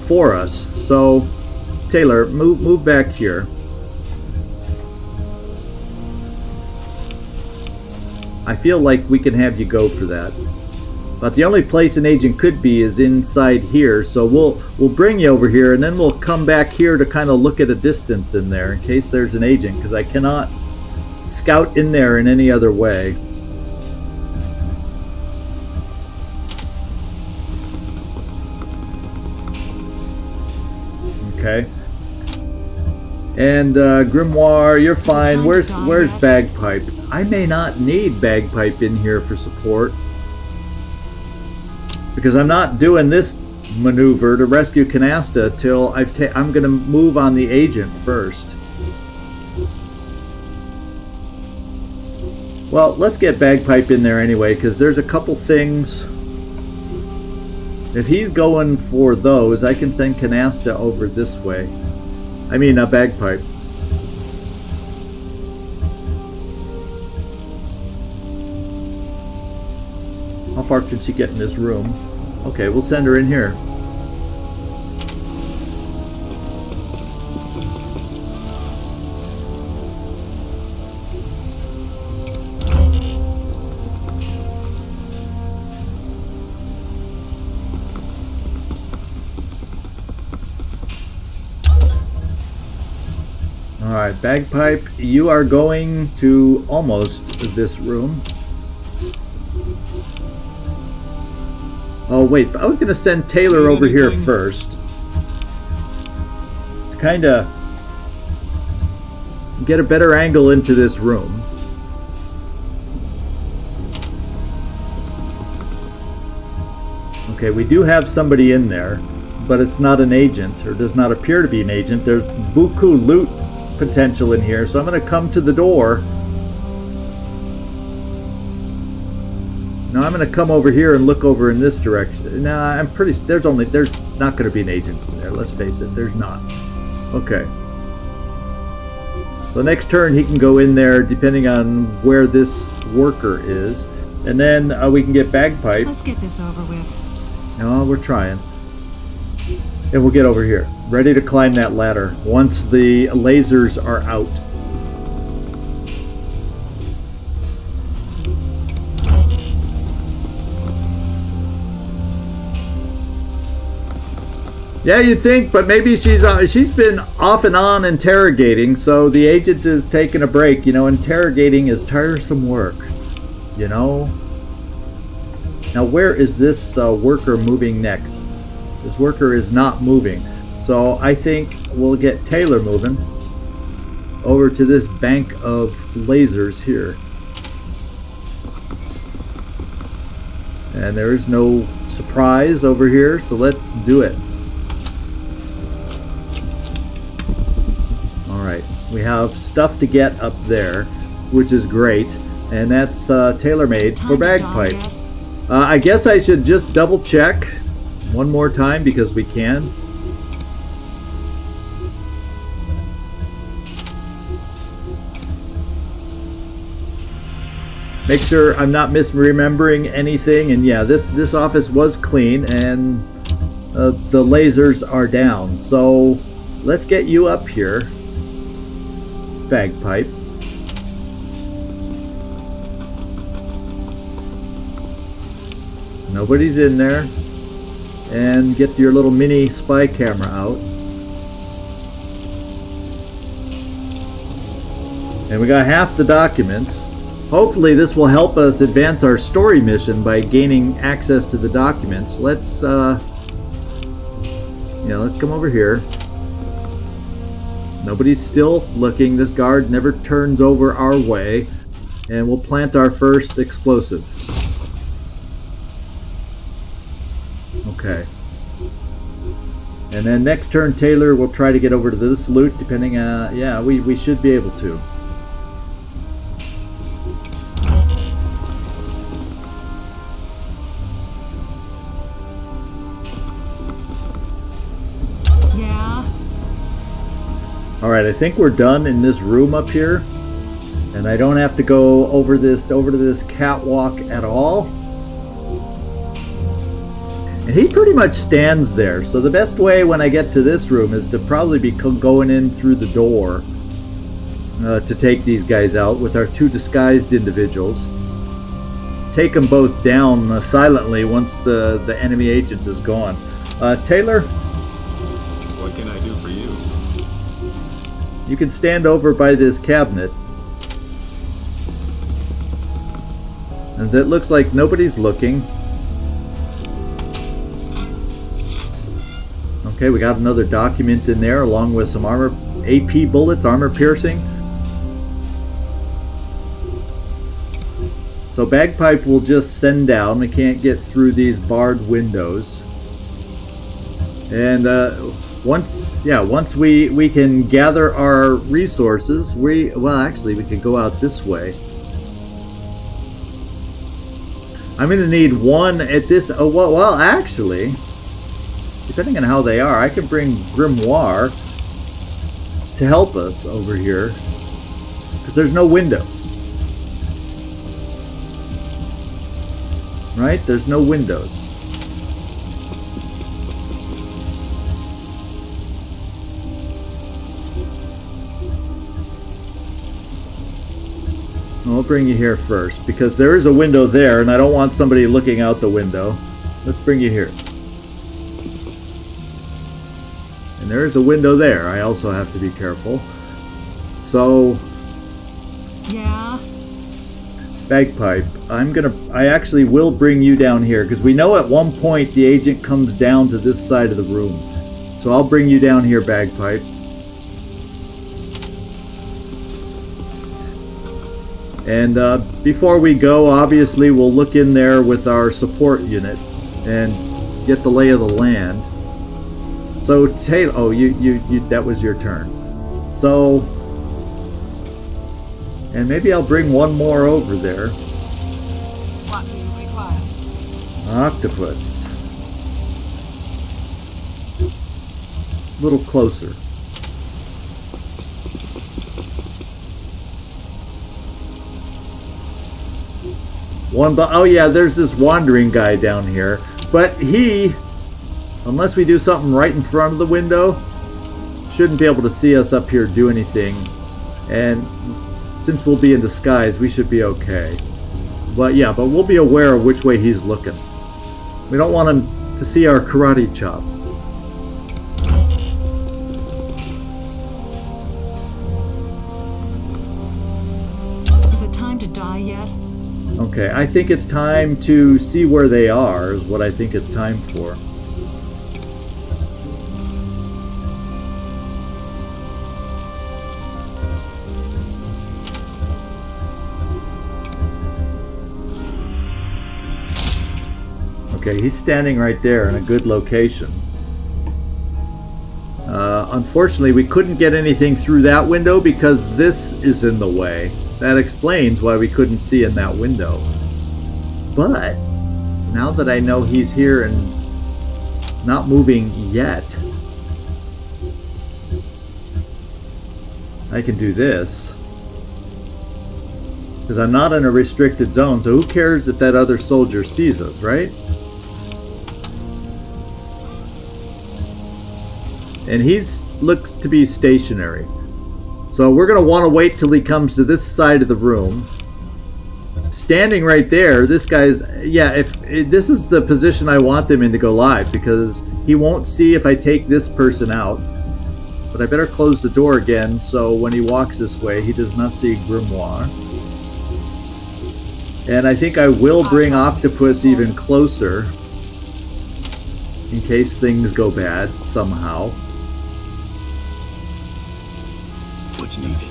for us. So, Taylor, move back here. I feel like we can have you go for that. But the only place an agent could be is inside here, so we'll bring you over here, and then we'll come back here to kind of look at a distance in there in case there's an agent, because I cannot scout in there in any other way. Okay. And Grimoire, you're fine. Where's Bagpipe? I may not need Bagpipe in here for support, because I'm not doing this maneuver to rescue Canasta till I'm going to move on the agent first. Well, let's get Bagpipe in there anyway, because there's a couple things. If he's going for those, I can send Canasta over this way. I mean, a Bagpipe. How far can she get in this room? Okay, we'll send her in here. Alright, Bagpipe, you are going to almost this room. Oh wait, I was going to send Taylor over here first. To kind of get a better angle into this room. Okay, we do have somebody in there, but it's not an agent, or does not appear to be an agent. There's buku loot potential in here, so I'm going to come to the door. Now I'm going to come over here and look over in this direction. Now I'm pretty. There's not going to be an agent in there. Let's face it. There's not. Okay. So next turn he can go in there, depending on where this worker is, and then we can get Bagpipe. Let's get this over with. No, we're trying. And we'll get over here, ready to climb that ladder once the lasers are out. Yeah, you'd think, but maybe she's been off and on interrogating, so the agent is taking a break. You know, interrogating is tiresome work, you know. Now, where is this worker moving next? This worker is not moving, so I think we'll get Taylor moving over to this bank of lasers here. And there is no surprise over here, so let's do it. Alright, we have stuff to get up there, which is great, and that's tailor-made for Bagpipe. I guess I should just double check one more time because we can. Make sure I'm not misremembering anything, and yeah, this office was clean, and the lasers are down. So let's get you up here, Bagpipe. Nobody's in there. And get your little mini spy camera out. And we got half the documents. Hopefully this will help us advance our story mission by gaining access to the documents. Let's let's come over here. Nobody's still looking. This guard never turns over our way. And we'll plant our first explosive. Okay. And then next turn, Taylor will try to get over to this loot, depending on... yeah, we should be able to. Yeah. Alright, I think we're done in this room up here. And I don't have to go over to this catwalk at all. And he pretty much stands there, so the best way when I get to this room is to probably be going in through the door to take these guys out with our two disguised individuals. Take them both down silently once the enemy agent is gone. Taylor? What can I do for you? You can stand over by this cabinet. And it looks like nobody's looking. Okay, we got another document in there along with some armor, AP bullets, armor piercing. So Bagpipe will just send down. We can't get through these barred windows. And once we can gather our resources, well, actually, we could go out this way. I'm going to need one at this. Oh, well, actually, depending on how they are, I can bring Grimoire to help us over here because there's no windows. Right? There's no windows. I'll bring you here first because there is a window there and I don't want somebody looking out the window. Let's bring you here. And there is a window there. I also have to be careful. So, Yeah. Bagpipe, I actually will bring you down here because we know at one point the agent comes down to this side of the room. So I'll bring you down here, Bagpipe. And before we go, obviously we'll look in there with our support unit and get the lay of the land. So Taylor, oh, you that was your turn. So, and maybe I'll bring one more over there. What do you require? Octopus. A little closer. Oh yeah, there's this wandering guy down here. But he, unless we do something right in front of the window, shouldn't be able to see us up here do anything. And since we'll be in disguise, we should be okay. But yeah, but we'll be aware of which way he's looking. We don't want him to see our karate chop. Is it time to die yet? Okay, I think it's time to see where they are, is what I think it's time for. Okay, he's standing right there in a good location. Unfortunately, we couldn't get anything through that window because this is in the way. That explains why we couldn't see in that window. But now that I know he's here and not moving yet, I can do this. Because I'm not in a restricted zone, so who cares if that other soldier sees us, right? And looks to be stationary. So we're going to want to wait till he comes to this side of the room. Standing right there, this guy's... Yeah, this is the position I want them in to go live, because he won't see if I take this person out. But I better close the door again, so when he walks this way, he does not see Grimoire. And I think I will bring Octopus even closer, in case things go bad somehow. What's needed?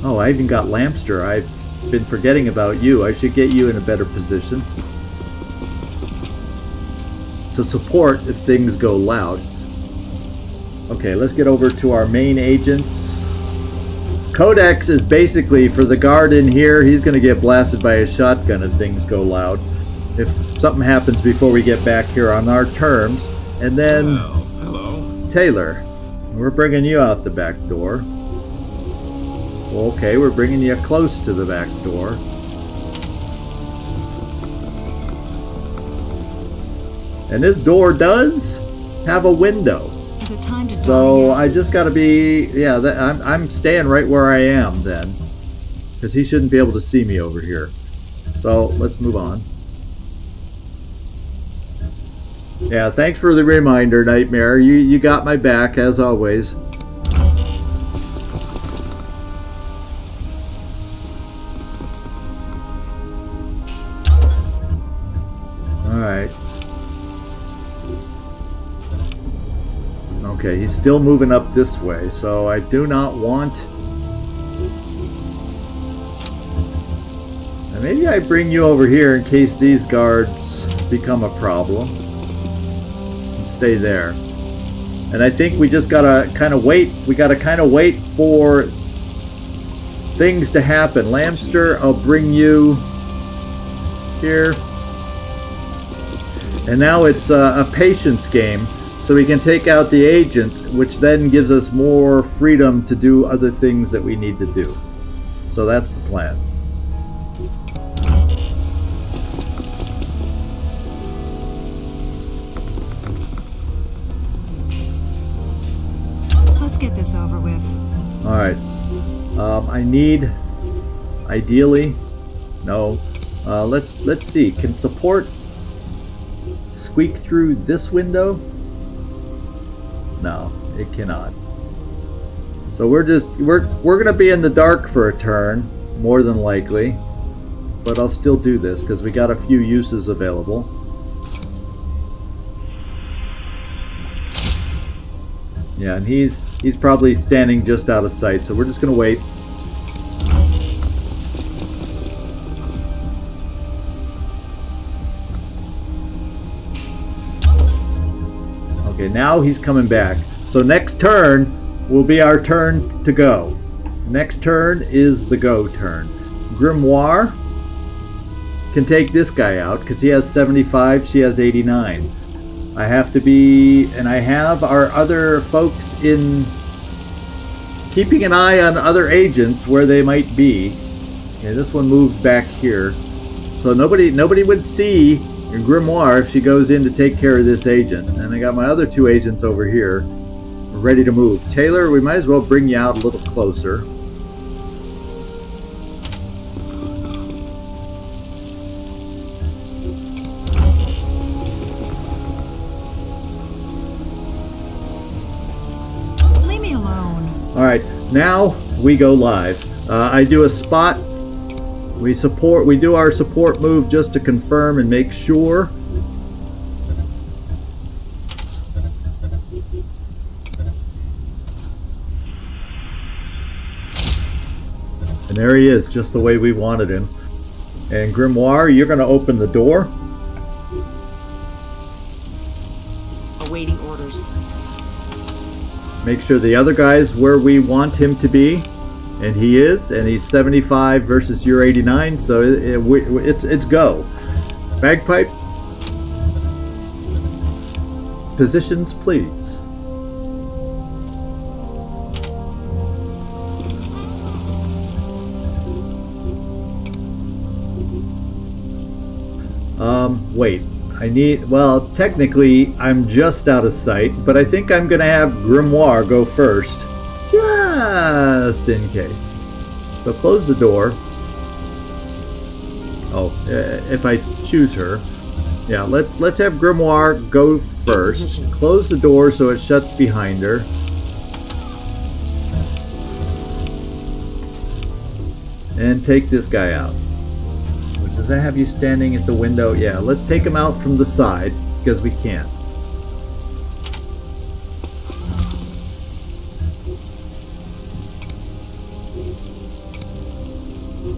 Oh, I even got Lampster. I've been forgetting about you. I should get you in a better position to support if things go loud. Okay, let's get over to our main agents. Codex is basically for the guard in here. He's going to get blasted by a shotgun if things go loud. If something happens before we get back here on our terms. And then Well, hello. Taylor, we're bringing you out the back door. Okay, we're bringing you close to the back door. And this door does have a window. Is it time to So die yet? I just got to be... Yeah, I'm staying right where I am then. Because he shouldn't be able to see me over here. So let's move on. Yeah, thanks for the reminder, Nightmare. You got my back, as always. Alright. Okay, he's still moving up this way, so I do not want... Now maybe I bring you over here in case these guards become a problem. stay there. And I think we just gotta kind of wait. We gotta kind of wait for things to happen. Lamster, I'll bring you here. And now it's a patience game, so we can take out the agent, which then gives us more freedom to do other things that we need to do. So that's the plan. Let's get this over with. All right. I need, ideally, no. Let's see. Can support squeak through this window? No, it cannot. So we're gonna be in the dark for a turn, more than likely. But I'll still do this because we got a few uses available. Yeah, and he's probably standing just out of sight, so we're just gonna wait. Okay, now he's coming back. So next turn will be our turn to go. Next turn is the go turn. Grimoire can take this guy out because he has 75, she has 89. I have to be, and I have our other folks in, keeping an eye on other agents where they might be. Okay, this one moved back here. So nobody would see Grimoire if she goes in to take care of this agent. And I got my other two agents over here ready to move. Taylor, we might as well bring you out a little closer. Leave me alone. All right, now we go live. I do a spot. We do our support move just to confirm and make sure. And there he is, just the way we wanted him. And Grimoire, you're going to open the door. Awaiting orders. Make sure the other guy's where we want him to be. And he is, and he's 75 versus your 89, so it's go. Bagpipe. Positions, please. Wait. Well, technically, I'm just out of sight, but I think I'm going to have Grimoire go first. Just in case. So close the door. Oh, if I choose her. Yeah, let's have Grimoire go first. Close the door so it shuts behind her. And take this guy out. Does that have you standing at the window? Yeah, let's take him out from the side because we can't.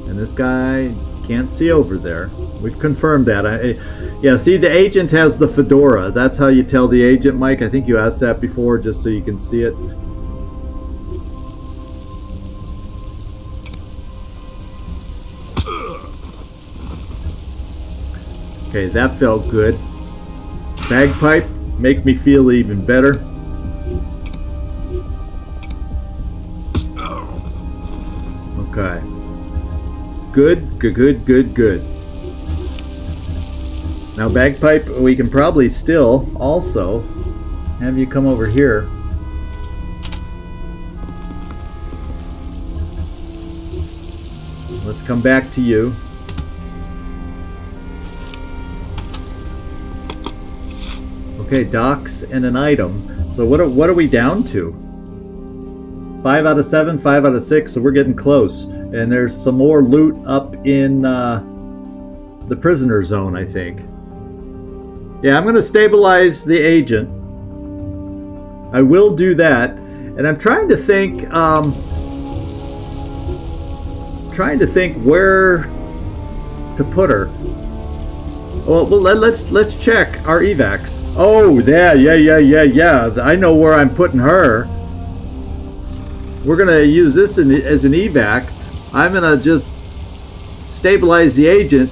And this guy can't see over there. We've confirmed that. Yeah, see, the agent has the fedora. That's how you tell the agent, Mike. I think you asked that before just so you can see it. Okay, that felt good. Bagpipe, make me feel even better. Okay. Good. Now, Bagpipe, we can probably still also have you come over here. Let's come back to you. Okay, docks and an item. So what are we down to? 5 out of 7, 5 out of 6, so we're getting close. And there's some more loot up in the prisoner zone, I think. Yeah, I'm going to stabilize the agent. I will do that. And I'm trying to think where to put her. Well, let's check our evacs. Oh, yeah. I know where I'm putting her. We're gonna use this as an evac. I'm gonna just stabilize the agent.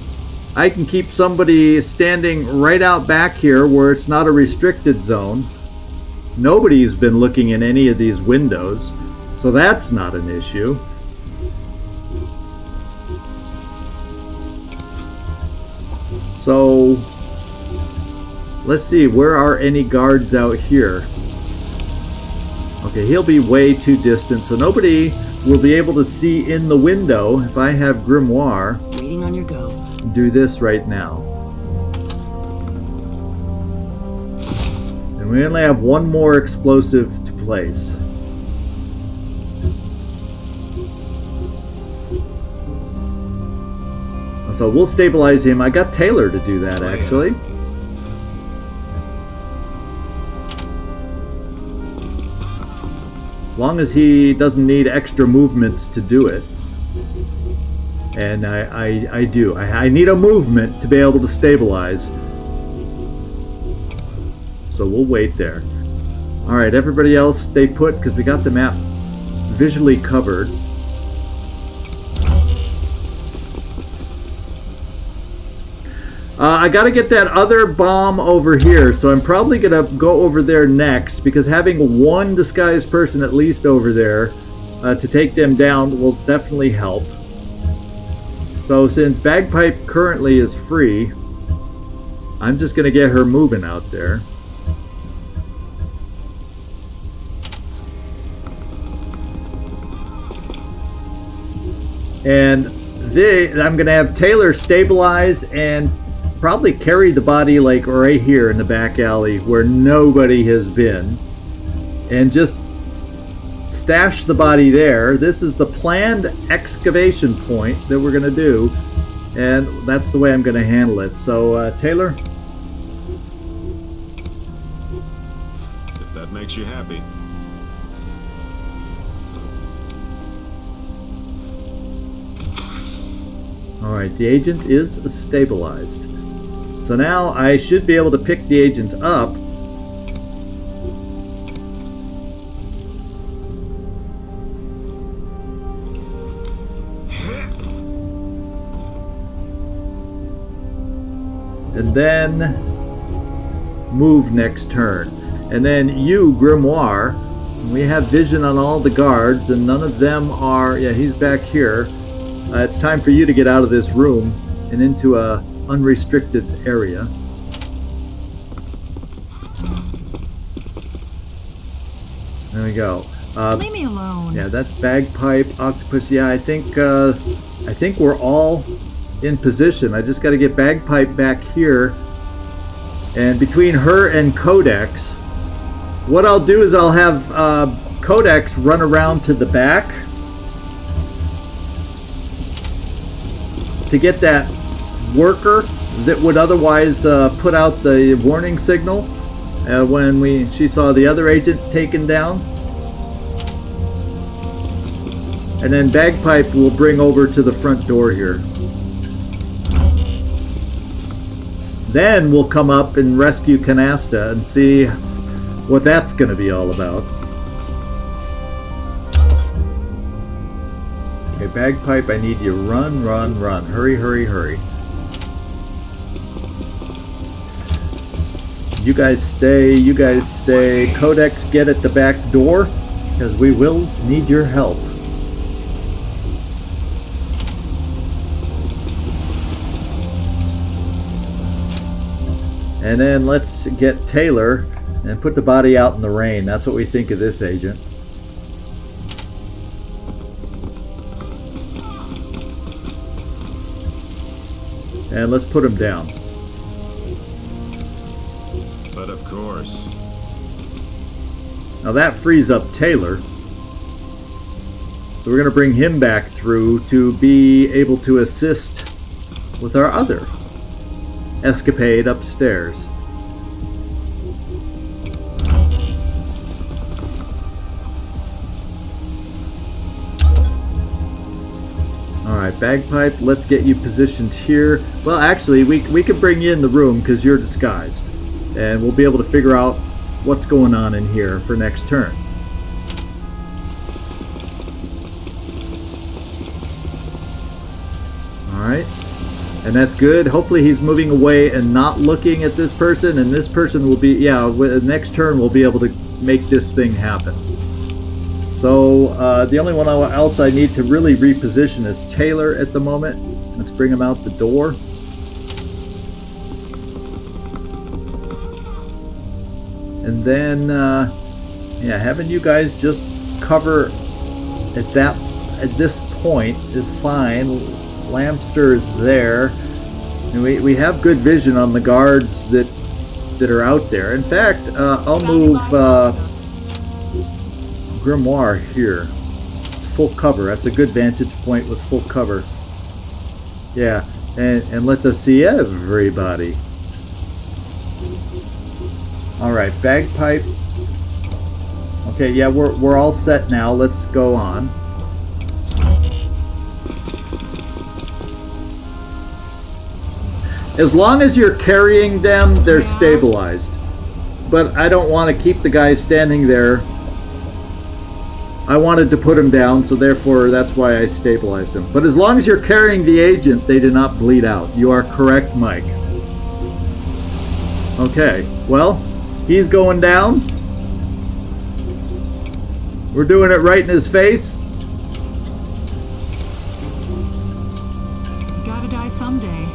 I can keep somebody standing right out back here where it's not a restricted zone. Nobody's been looking in any of these windows, so that's not an issue. So let's see, where are any guards out here? Okay, he'll be way too distant, so nobody will be able to see in the window if I have Grimoire. Waiting on your go. Do this right now. And we only have one more explosive to place. So we'll stabilize him. I got Taylor to do that, actually. As long as he doesn't need extra movements to do it. And I do. I need a movement to be able to stabilize. So we'll wait there. Alright, everybody else stay put because we got the map visually covered. I gotta get that other bomb over here, so I'm probably gonna go over there next because having one disguised person at least over there to take them down will definitely help. So since Bagpipe currently is free, I'm just gonna get her moving out there. And I'm gonna have Taylor stabilize and probably carry the body like right here in the back alley where nobody has been, and just stash the body there. This is the planned excavation point that we're going to do, and that's the way I'm going to handle it. So Taylor, If that makes you happy. alright, the agent is stabilized. So now I should be able to pick the agent up. And then move next turn. And then you, Grimoire, we have vision on all the guards and none of them are, yeah, he's back here. It's time for you to get out of this room and into a unrestricted area. There we go. Leave me alone. Yeah, that's Bagpipe, Octopus. Yeah, I think we're all in position. I just got to get Bagpipe back here, and between her and Codex, what I'll do is I'll have Codex run around to the back to get that worker that would otherwise put out the warning signal when she saw the other agent taken down. And then Bagpipe will bring over to the front door here. Then we'll come up and rescue Canasta and see what that's going to be all about. Okay, Bagpipe, I need you run. Hurry. You guys stay. Codex, get at the back door, because we will need your help. And then let's get Taylor and put the body out in the rain. That's what we think of this agent. And let's put him down. But of course. Now that frees up Taylor. So we're going to bring him back through to be able to assist with our other escapade upstairs. Alright, Alright, Bagpipe, let's get you positioned here. Well, actually, we can bring you in the room because you're disguised. And we'll be able to figure out what's going on in here for next turn. Alright. And that's good. Hopefully he's moving away and not looking at this person. And this person will be, yeah, next turn we'll be able to make this thing happen. So the only one else I need to really reposition is Taylor at the moment. Let's bring him out the door. And then, yeah, having you guys just cover at this point is fine. Lampster is there, and we have good vision on the guards that are out there. In fact, I'll move Grimoire here. It's full cover. That's a good vantage point with full cover. Yeah, and lets us see everybody. Alright, Bagpipe. Okay, yeah, we're all set now. Let's go on. As long as you're carrying them, they're stabilized. But I don't want to keep the guy standing there. I wanted to put him down, so therefore that's why I stabilized him. But as long as you're carrying the agent, they do not bleed out. You are correct, Mike. Okay, well, he's going down. We're doing it right in his face. You gotta die someday.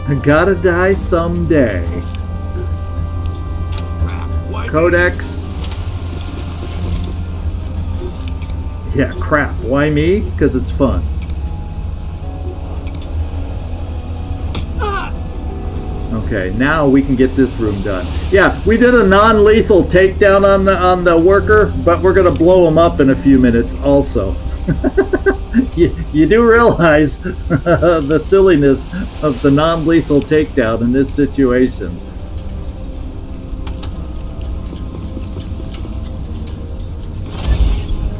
I gotta die someday. Codex. Yeah, crap. Why me? Because it's fun. Okay, now we can get this room done. Yeah, we did a non-lethal takedown on the worker, but we're gonna blow him up in a few minutes also. you do realize the silliness of the non-lethal takedown in this situation.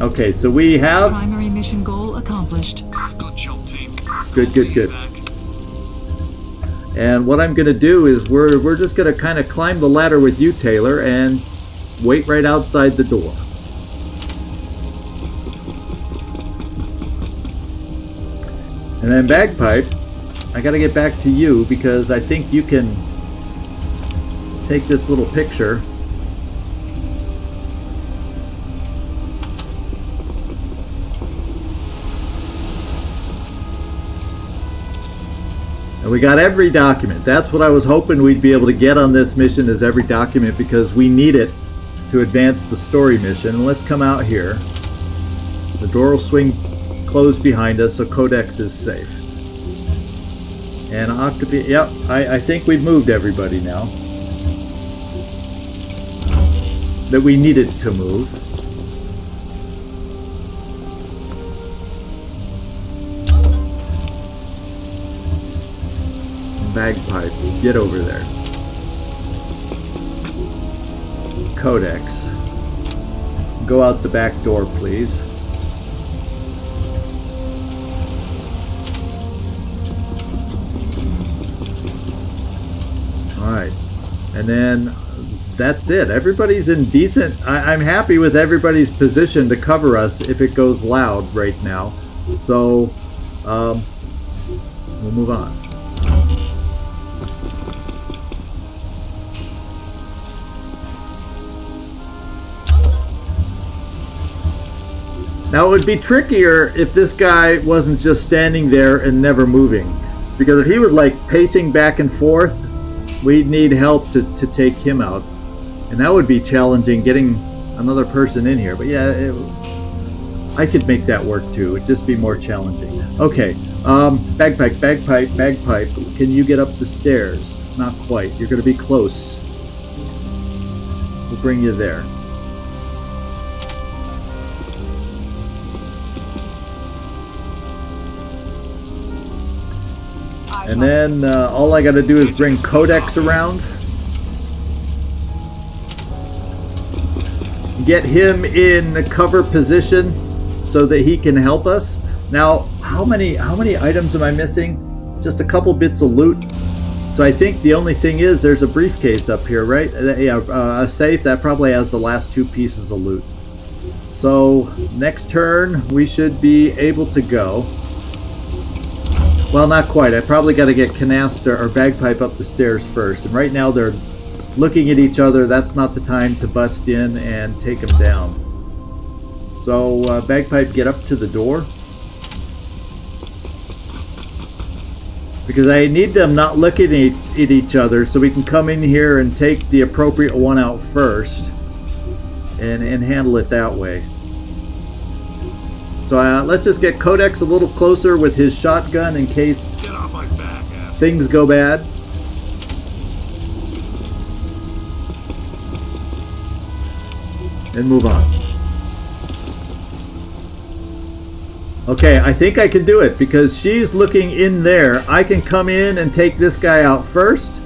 Okay, so we have Primary mission goal accomplished. Good job, team. Good. And what I'm going to do is we're just going to kind of climb the ladder with you, Taylor, and wait right outside the door. And then Bagpipe, I got to get back to you because I think you can take this little picture. And we got every document. That's what I was hoping we'd be able to get on this mission, is every document, because we need it to advance the story mission. And let's come out here. The door will swing closed behind us, so Codex is safe. And Octopi, yep, I think we've moved everybody now that we needed to move. Bagpipe, get over there. Codex, go out the back door, please. Alright, and then that's it. Everybody's in decent... I'm happy with everybody's position to cover us if it goes loud right now. So, we'll move on. Now, it would be trickier if this guy wasn't just standing there and never moving. Because if he was like pacing back and forth, we'd need help to take him out. And that would be challenging, getting another person in here. But yeah, I could make that work too. It'd just be more challenging. Okay, Bagpipe. Can you get up the stairs? Not quite. You're going to be close. We'll bring you there. And then all I got to do is bring Codex around. Get him in the cover position so that he can help us. Now, how many items am I missing? Just a couple bits of loot. So I think the only thing is there's a briefcase up here, right? Yeah, a safe that probably has the last 2 pieces of loot. So next turn we should be able to go. Well, not quite. I probably got to get Canasta or Bagpipe up the stairs first. And right now they're looking at each other. That's not the time to bust in and take them down. So Bagpipe, get up to the door. Because I need them not looking at each other so we can come in here and take the appropriate one out first and handle it that way. So let's just get Codex a little closer with his shotgun in case Get off my back, ass. things go bad. And move on. Okay, I think I can do it because she's looking in there. I can come in and take this guy out first,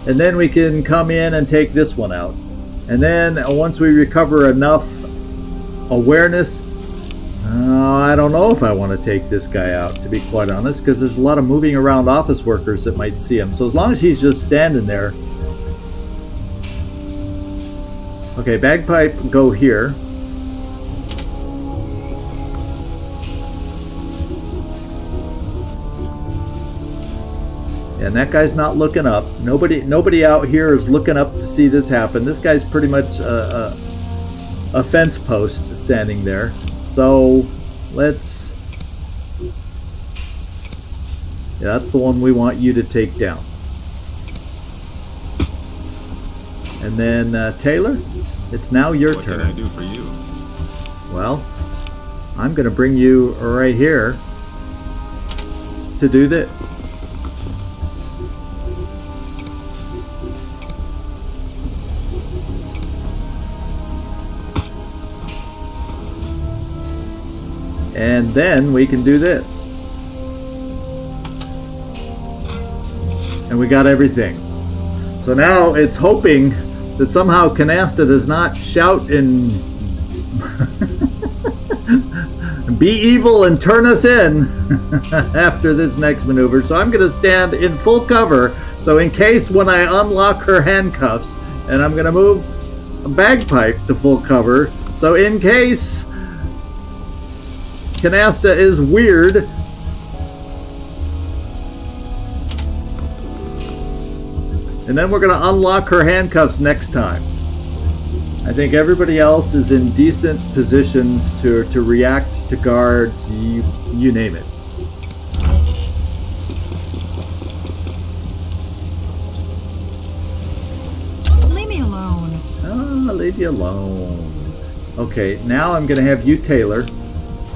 and then we can come in and take this one out. And then once we recover enough awareness, I don't know if I want to take this guy out, to be quite honest, because there's a lot of moving around office workers that might see him. So as long as he's just standing there. Okay, Bagpipe, go here. And that guy's not looking up. Nobody out here is looking up to see this happen. This guy's pretty much a fence post standing there. So let's... Yeah, that's the one we want you to take down. And then Taylor, it's now your turn. What can I do for you? Well, I'm going to bring you right here to do this. And then we can do this. And we got everything. So now it's hoping that somehow Canasta does not shout and be evil and turn us in after this next maneuver. So I'm going to stand in full cover. So in case when I unlock her handcuffs, and I'm going to move a Bagpipe to full cover. So in case Canasta is weird, and then we're going to unlock her handcuffs next time. I think everybody else is in decent positions to react to guards, you name it. Leave me alone. I'll leave you alone. Okay, now I'm going to have you, Taylor.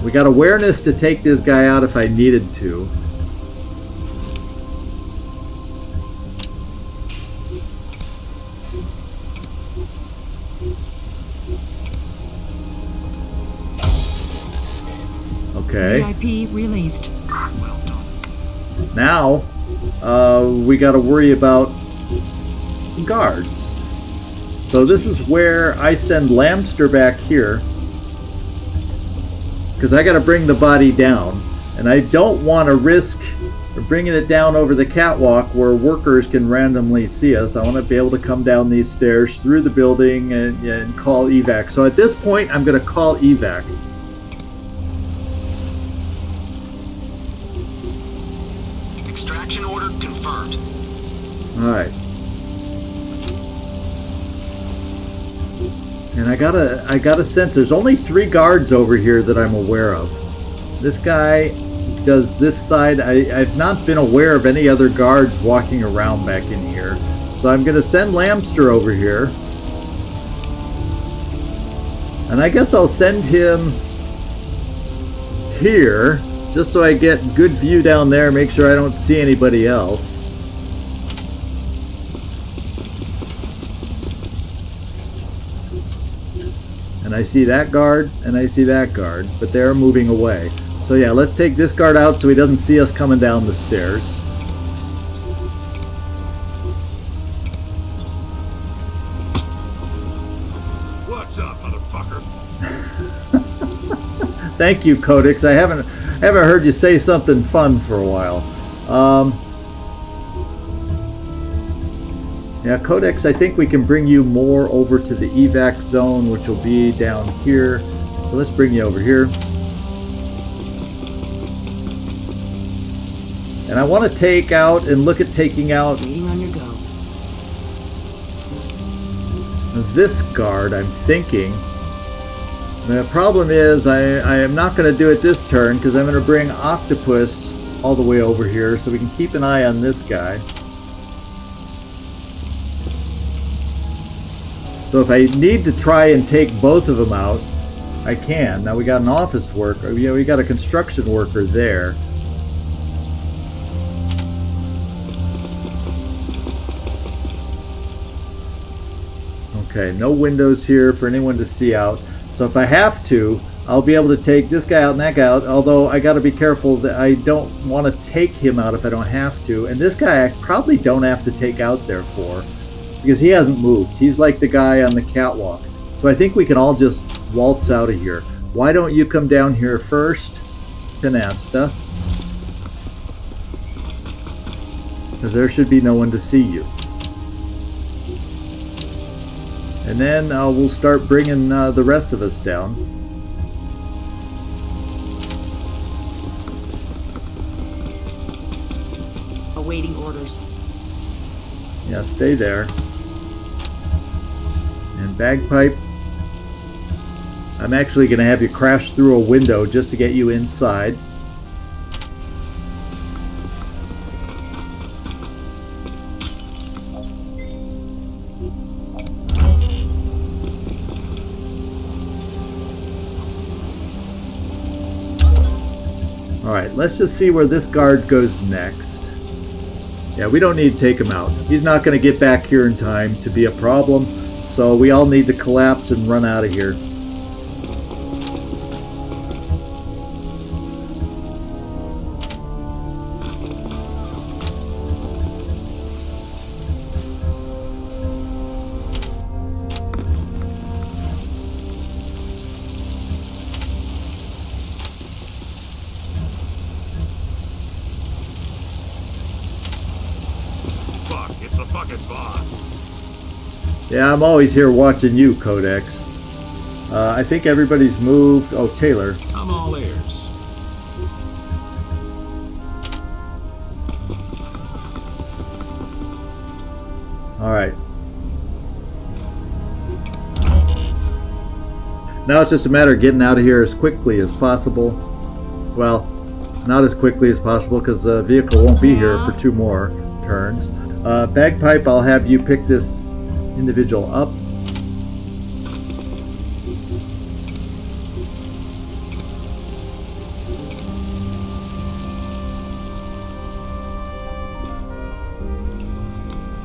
We got awareness to take this guy out if I needed to. Okay. VIP released. Now, we got to worry about guards. So this is where I send Lamster back here, because I got to bring the body down, and I don't want to risk bringing it down over the catwalk where workers can randomly see us. I want to be able to come down these stairs through the building and call evac. So at this point, I'm going to call evac. Extraction order confirmed. All right. And I gotta sense there's only 3 guards over here that I'm aware of. This guy does this side. I've not been aware of any other guards walking around back in here. So I'm gonna send Lamster over here. And I guess I'll send him here, just so I get good view down there, make sure I don't see anybody else. And I see that guard, and I see that guard, but they're moving away. So yeah, let's take this guard out so he doesn't see us coming down the stairs. What's up, motherfucker? Thank you, Codex. I haven't haven't heard you say something fun for a while. Yeah, Codex, I think we can bring you more over to the evac zone, which will be down here. So let's bring you over here. And I want to take out and look at taking out Waiting on your go. this guard, I'm thinking. The problem is I am not going to do it this turn because I'm going to bring Octopus all the way over here so we can keep an eye on this guy. So if I need to try and take both of them out, I can. Now we got an office worker. Yeah, we got a construction worker there. Okay, no windows here for anyone to see out. So if I have to, I'll be able to take this guy out and that guy out, although I got to be careful that I don't want to take him out if I don't have to. And this guy I probably don't have to take out therefore, because he hasn't moved. He's like the guy on the catwalk. So I think we can all just waltz out of here. Why don't you come down here first, Canasta? Because there should be no one to see you. And then we'll start bringing the rest of us down. Awaiting orders. Yeah, stay there. And Bagpipe, I'm actually going to have you crash through a window just to get you inside. Alright, let's just see where this guard goes next. Yeah, we don't need to take him out. He's not going to get back here in time to be a problem. So we all need to collapse and run out of here. Fuck, it's the fucking boss. Yeah, I'm always here watching you, Codex. I think everybody's moved. Oh, Taylor. I'm all ears. Alright. Now it's just a matter of getting out of here as quickly as possible. Well, not as quickly as possible because the vehicle won't be here for 2 more turns. Bagpipe, I'll have you pick this individual up.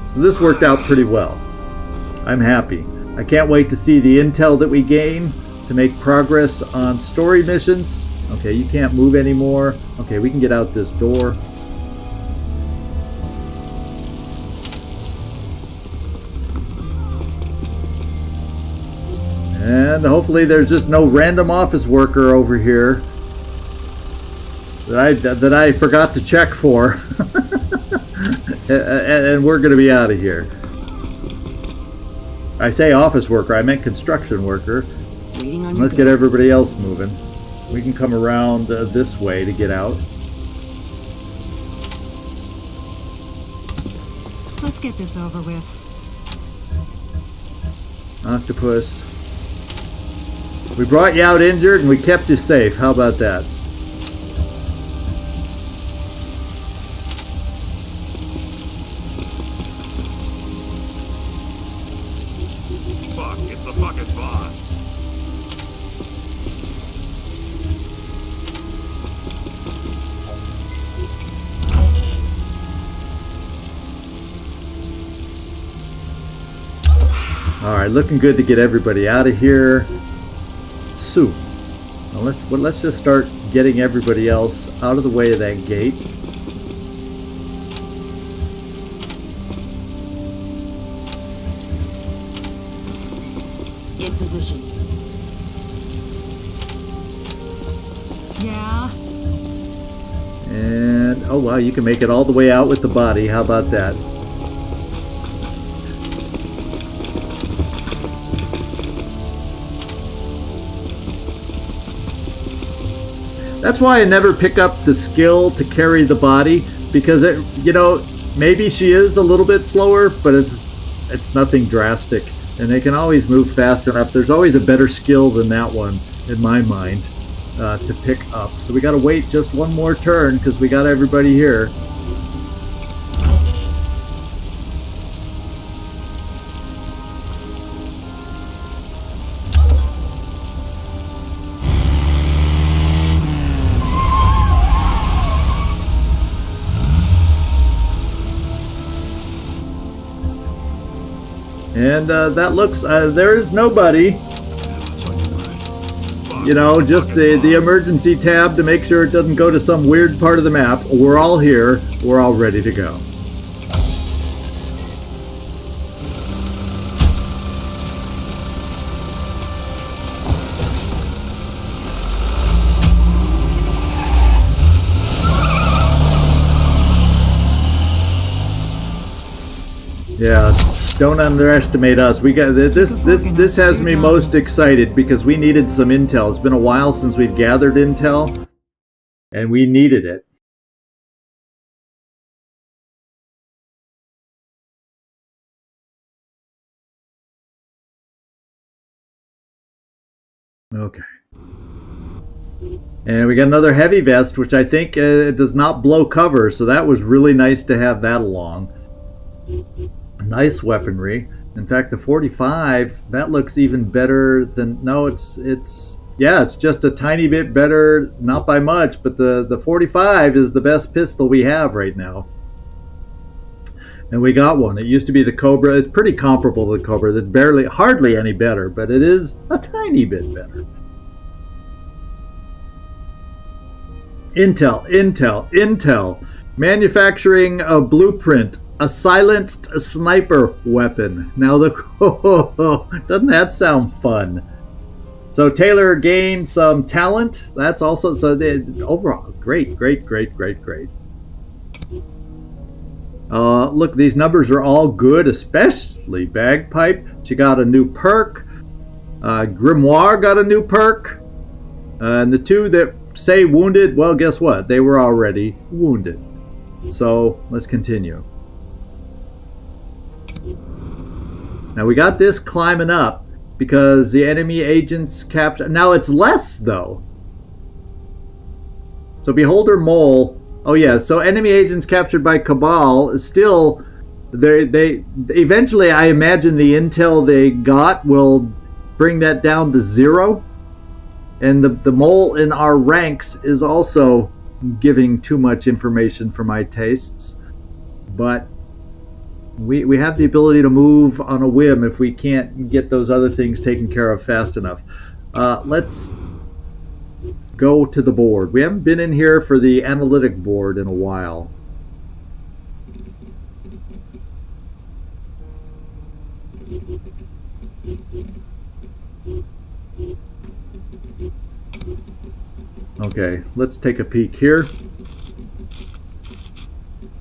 So this worked out pretty well. I'm happy. I can't wait to see the intel that we gain to make progress on story missions. Okay, you can't move anymore. Okay, we can get out this door. And hopefully there's just no random office worker over here that I forgot to check for. and we're going to be out of here. I say office worker, I meant construction worker. Waiting on Let's your get everybody else moving. We can come around this way to get out. Let's get this over with. Octopus. We brought you out injured and we kept you safe. How about that? Fuck, it's the fucking boss. Alright, looking good to get everybody out of here. Soup. Now let's just start getting everybody else out of the way of that gate. in position. Yeah? And, oh wow, you can make it all the way out with the body. How about that? That's why I never pick up the skill to carry the body, because it, you know, maybe she is a little bit slower, but it's nothing drastic, and they can always move fast enough. There's always a better skill than that one in my mind to pick up. So we got to wait just one more turn because we got everybody here. And that looks, there is nobody. You know, just the emergency tab to make sure it doesn't go to some weird part of the map. We're all here. We're all ready to go. Yeah. Don't underestimate us. We got this has me most excited because we needed some intel. It's been a while since we've gathered intel, and we needed it. Okay. And we got another heavy vest, which I think does not blow cover, so that was really nice to have that along. Nice weaponry. In fact, the 45, that looks even better than, no, it's just a tiny bit better, not by much, but the 45 is the best pistol we have right now. And we got one. It used to be the Cobra. It's pretty comparable to the Cobra. It's hardly any better, but it is a tiny bit better. Intel. Manufacturing a blueprint. A silenced sniper weapon. Now, doesn't that sound fun? So Taylor gained some talent. That's also, so overall, great. Look, these numbers are all good, especially Bagpipe. She got a new perk. Grimoire got a new perk. And the two that say wounded, well, guess what? They were already wounded. So let's continue. Now we got this climbing up because the enemy agents capture. Now it's less though. So Beholder Mole. Oh yeah. So enemy agents captured by Cabal is still. They eventually, I imagine the intel they got will bring that down to 0. And the mole in our ranks is also giving too much information for my tastes, but. We have the ability to move on a whim if we can't get those other things taken care of fast enough. Let's go to the board. We haven't been in here for the analytic board in a while. Okay, let's take a peek here.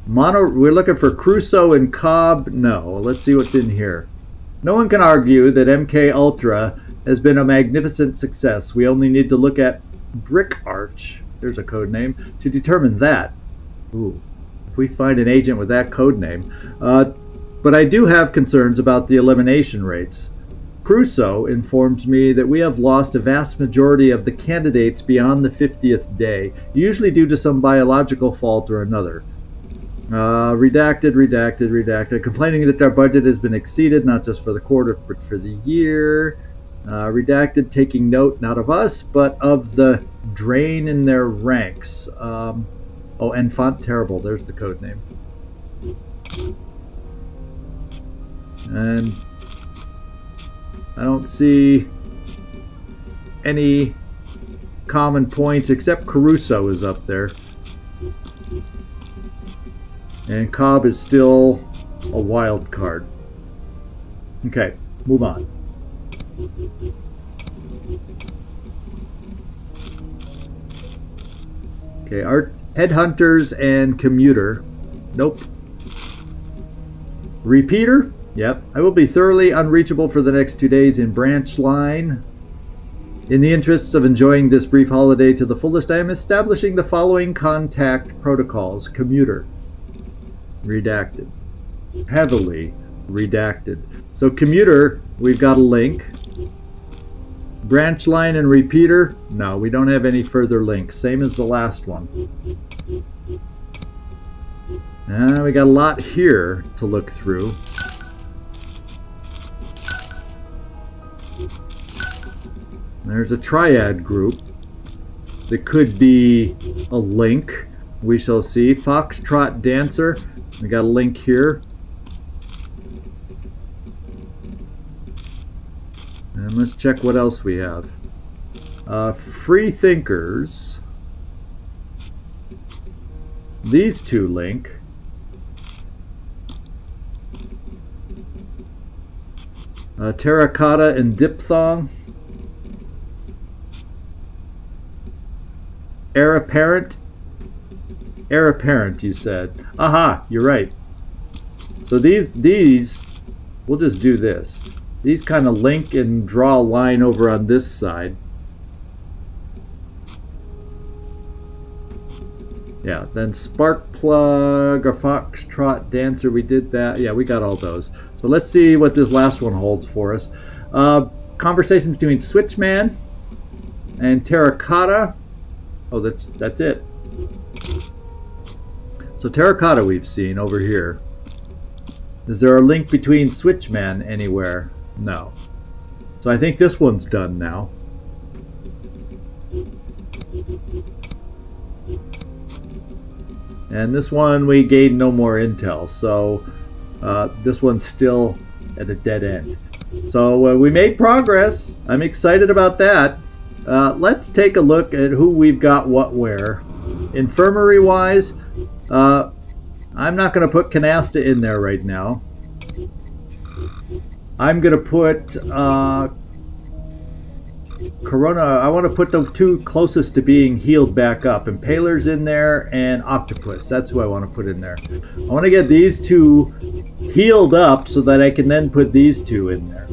We're looking for Crusoe and Cobb. No, let's see what's in here. No one can argue that MK Ultra has been a magnificent success. We only need to look at Brick Arch, there's a code name, to determine that. Ooh, if we find an agent with that code name. But I do have concerns about the elimination rates. Crusoe informs me that we have lost a vast majority of the candidates beyond the 50th day, usually due to some biological fault or another. Redacted. Complaining that our budget has been exceeded, not just for the quarter, but for the year. Redacted, taking note not of us, but of the drain in their ranks. Oh, and font terrible. There's the code name. And I don't see any common points except Caruso is up there. And Cobb is still a wild card. Okay, move on. Okay, Headhunters and Commuter. Nope. Repeater. Yep. I will be thoroughly unreachable for the next 2 days in Branch Line. In the interests of enjoying this brief holiday to the fullest, I am establishing the following contact protocols. Commuter. Redacted. Heavily redacted. So Commuter, we've got a link. Branch Line and Repeater, no, we don't have any further links. Same as the last one. We got a lot here to look through. There's a triad group that could be a link. We shall see. Foxtrot Dancer. We got a link here. And let's check what else we have. Free Thinkers. These two link. Terracotta and Diphthong. Heir Apparent. Heir Apparent, you said. Aha, you're right. So these, we'll just do this. These kind of link and draw a line over on this side. Yeah, then Sparkplug or Foxtrot Dancer, we did that. Yeah, we got all those. So let's see what this last one holds for us. Conversation between Switchman and Terracotta. Oh, that's it. So Terracotta we've seen over here. Is there a link between Switchman anywhere? No. So I think this one's done now. And this one we gained no more intel, so this one's still at a dead end. So we made progress. I'm excited about that. Let's take a look at who we've got what where. Infirmary wise, I'm not going to put Canasta in there right now. I'm going to put Corona. I want to put the two closest to being healed back up. Impalers in there and Octopus. That's who I want to put in there. I want to get these two healed up so that I can then put these two in there.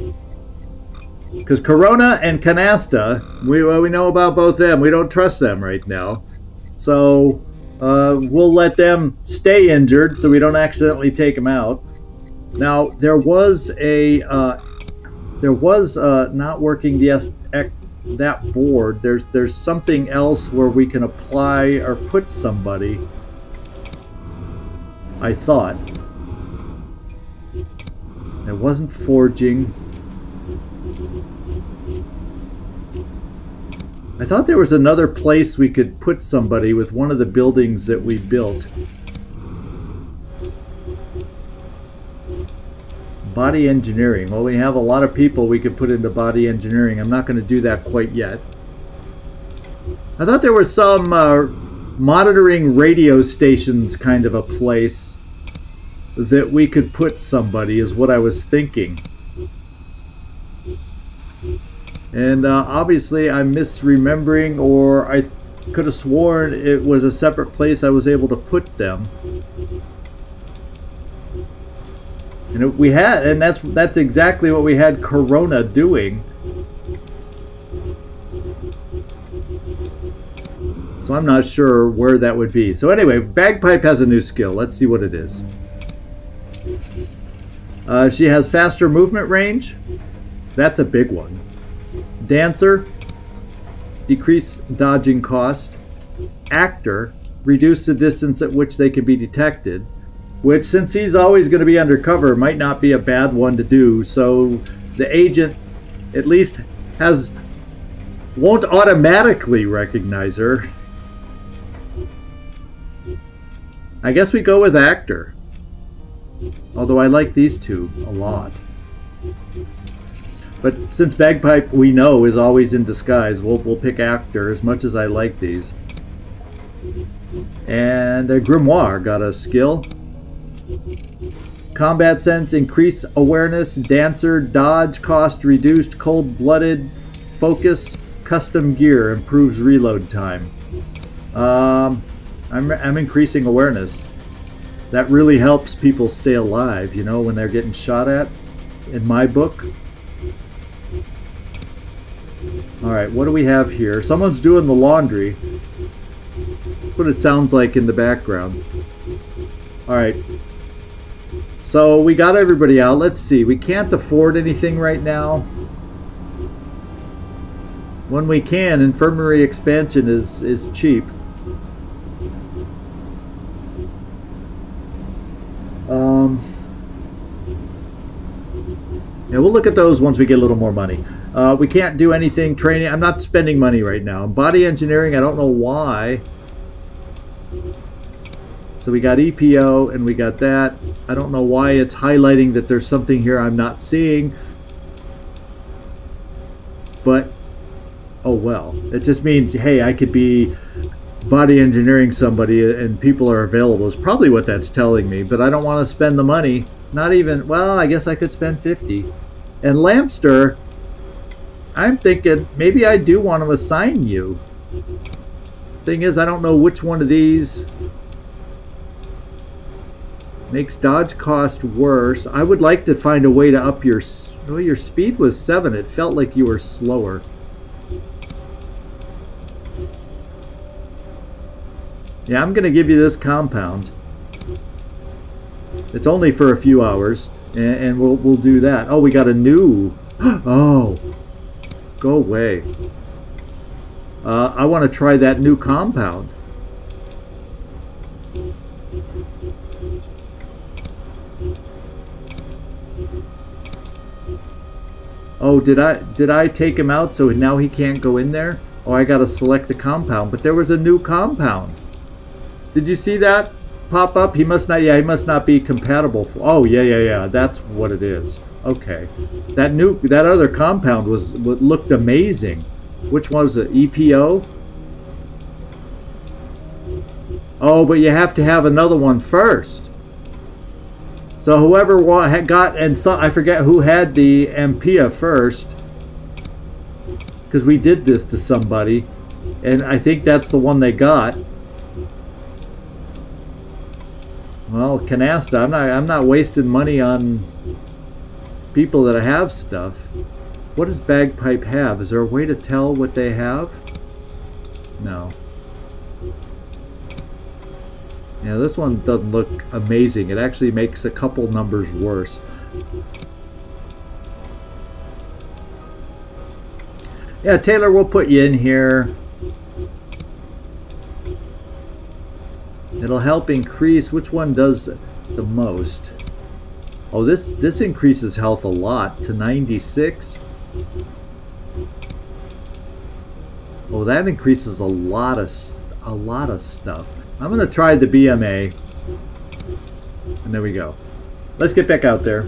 Because Corona and Canasta, we know about both them. We don't trust them right now. So we'll let them stay injured so we don't accidentally take them out. Now, there was not working that board. There's something else where we can apply or put somebody. I thought. It wasn't forging. I thought there was another place we could put somebody with one of the buildings that we built. Body engineering. Well, we have a lot of people we could put into body engineering. I'm not going to do that quite yet. I thought there was some monitoring radio stations kind of a place that we could put somebody, is what I was thinking. And obviously I'm misremembering, or I could have sworn it was a separate place I was able to put them. And we had, and that's exactly what we had Corona doing. So I'm not sure where that would be. So anyway, Bagpipe has a new skill. Let's see what it is. She has faster movement range. That's a big one. Dancer, decrease dodging cost. Actor, reduce the distance at which they can be detected. Which, since he's always going to be undercover, might not be a bad one to do. So the agent at least won't automatically recognize her. I guess we go with Actor. Although I like these two a lot. But since Bagpipe, we know, is always in disguise, we'll pick Actor as much as I like these. And Grimoire got a skill. Combat sense, increase awareness, dancer, dodge cost reduced, cold-blooded, focus, custom gear, improves reload time. I'm increasing awareness. That really helps people stay alive, you know, when they're getting shot at, in my book. Alright, what do we have here? Someone's doing the laundry. That's what it sounds like in the background. Alright. So we got everybody out. Let's see. We can't afford anything right now. When we can, infirmary expansion is cheap. Yeah, we'll look at those once we get a little more money. We can't do anything training. I'm not spending money right now. Body engineering, I don't know why. So we got EPO and we got that. I don't know why it's highlighting that there's something here I'm not seeing. But, oh well. It just means, hey, I could be body engineering somebody and people are available is probably what that's telling me. But I don't want to spend the money. Not even, well, I guess I could spend 50. And Lampster, I'm thinking maybe I do want to assign you. Thing is, I don't know which one of these makes dodge cost worse. I would like to find a way to up your... Well, your speed was 7. It felt like you were slower. Yeah, I'm going to give you this compound. It's only for a few hours, and we'll do that. Oh, we got a new... Oh, go away. I want to try that new compound. Oh, did I take him out so now he can't go in there? Oh, I got to select the compound, but there was a new compound. Did you see that pop up? He must not. Yeah, he must not be compatible. Oh, yeah. That's what it is. Okay, that other compound looked amazing. Which was it? EPO? Oh, but you have to have another one first. So whoever had got, and so, I forget who had the Ampia first, because we did this to somebody, and I think that's the one they got. Well, Canasta, I'm not wasting money on people that have stuff. What does Bagpipe have? Is there a way to tell what they have? No. Yeah, this one doesn't look amazing. It actually makes a couple numbers worse. Yeah, Taylor, we'll put you in here. It'll help increase. Which one does the most? Oh, this increases health a lot to 96. Oh, that increases a lot of stuff. I'm gonna try the BMA, and there we go. Let's get back out there.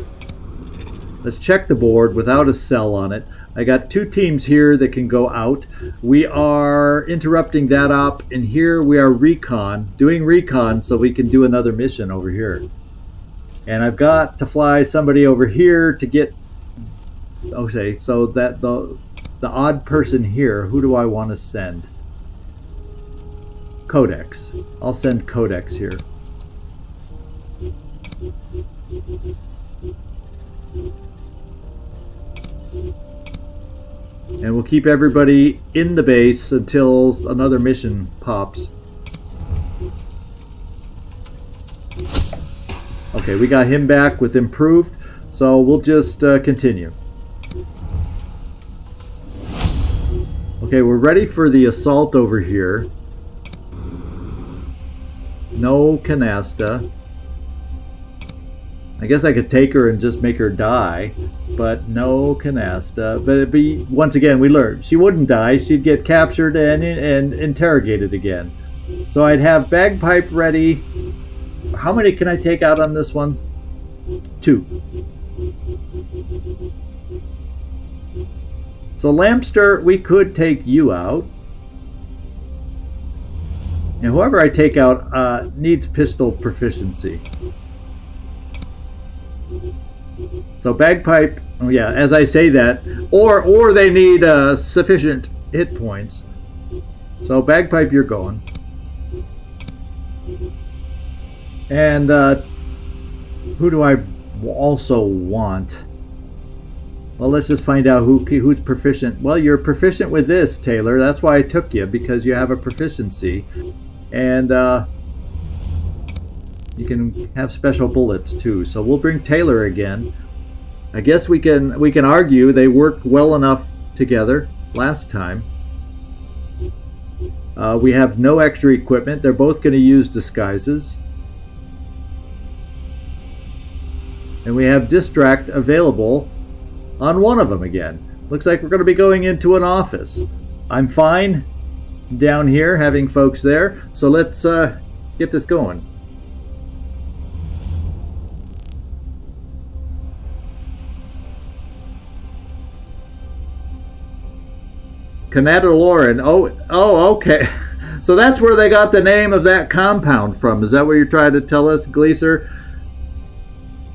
Let's check the board without a cell on it. I got 2 teams here that can go out. We are interrupting that op, and here we are doing recon so we can do another mission over here. And I've got to fly somebody over here to get... Okay, so that the odd person here, who do I want to send? Codex. I'll send Codex here. And we'll keep everybody in the base until another mission pops. Okay, we got him back with improved, so we'll just continue. Okay, we're ready for the assault over here. No Canasta. I guess I could take her and just make her die, but no Canasta. But it'd be, once again, we learned she wouldn't die. She'd get captured and interrogated again. So I'd have Bagpipe ready. How many can I take out on this one? 2. So Lampster, we could take you out. And whoever I take out needs pistol proficiency. So Bagpipe, oh yeah, as I say that, or they need sufficient hit points. So Bagpipe, you're going. And who do I also want? Well, let's just find out who's proficient. Well, you're proficient with this, Taylor. That's why I took you, because you have a proficiency. And you can have special bullets too. So we'll bring Taylor again. I guess we can argue they worked well enough together last time. We have no extra equipment. They're both going to use disguises. And we have distract available on one of them again. Looks like we're going to be going into an office. I'm fine down here having folks there. So let's get this going. Canadaloran. Oh, okay. So that's where they got the name of that compound from. Is that what you're trying to tell us, Gleaser?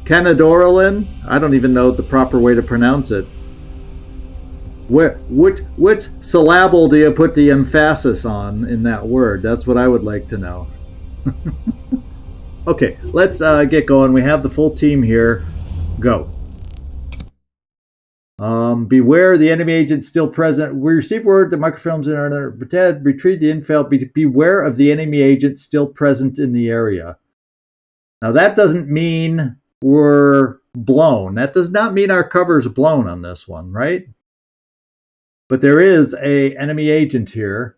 Canadorolin? I don't even know the proper way to pronounce it. Which syllable do you put the emphasis on in that word? That's what I would like to know. Okay, let's get going. We have the full team here. Go. Beware the enemy agent still present. We receive word that microfilms are dead. Retrieve the intel. Beware of the enemy agent still present in the area. Now that doesn't mean we're blown. That does not mean our cover's blown on this one, right? But there is a enemy agent here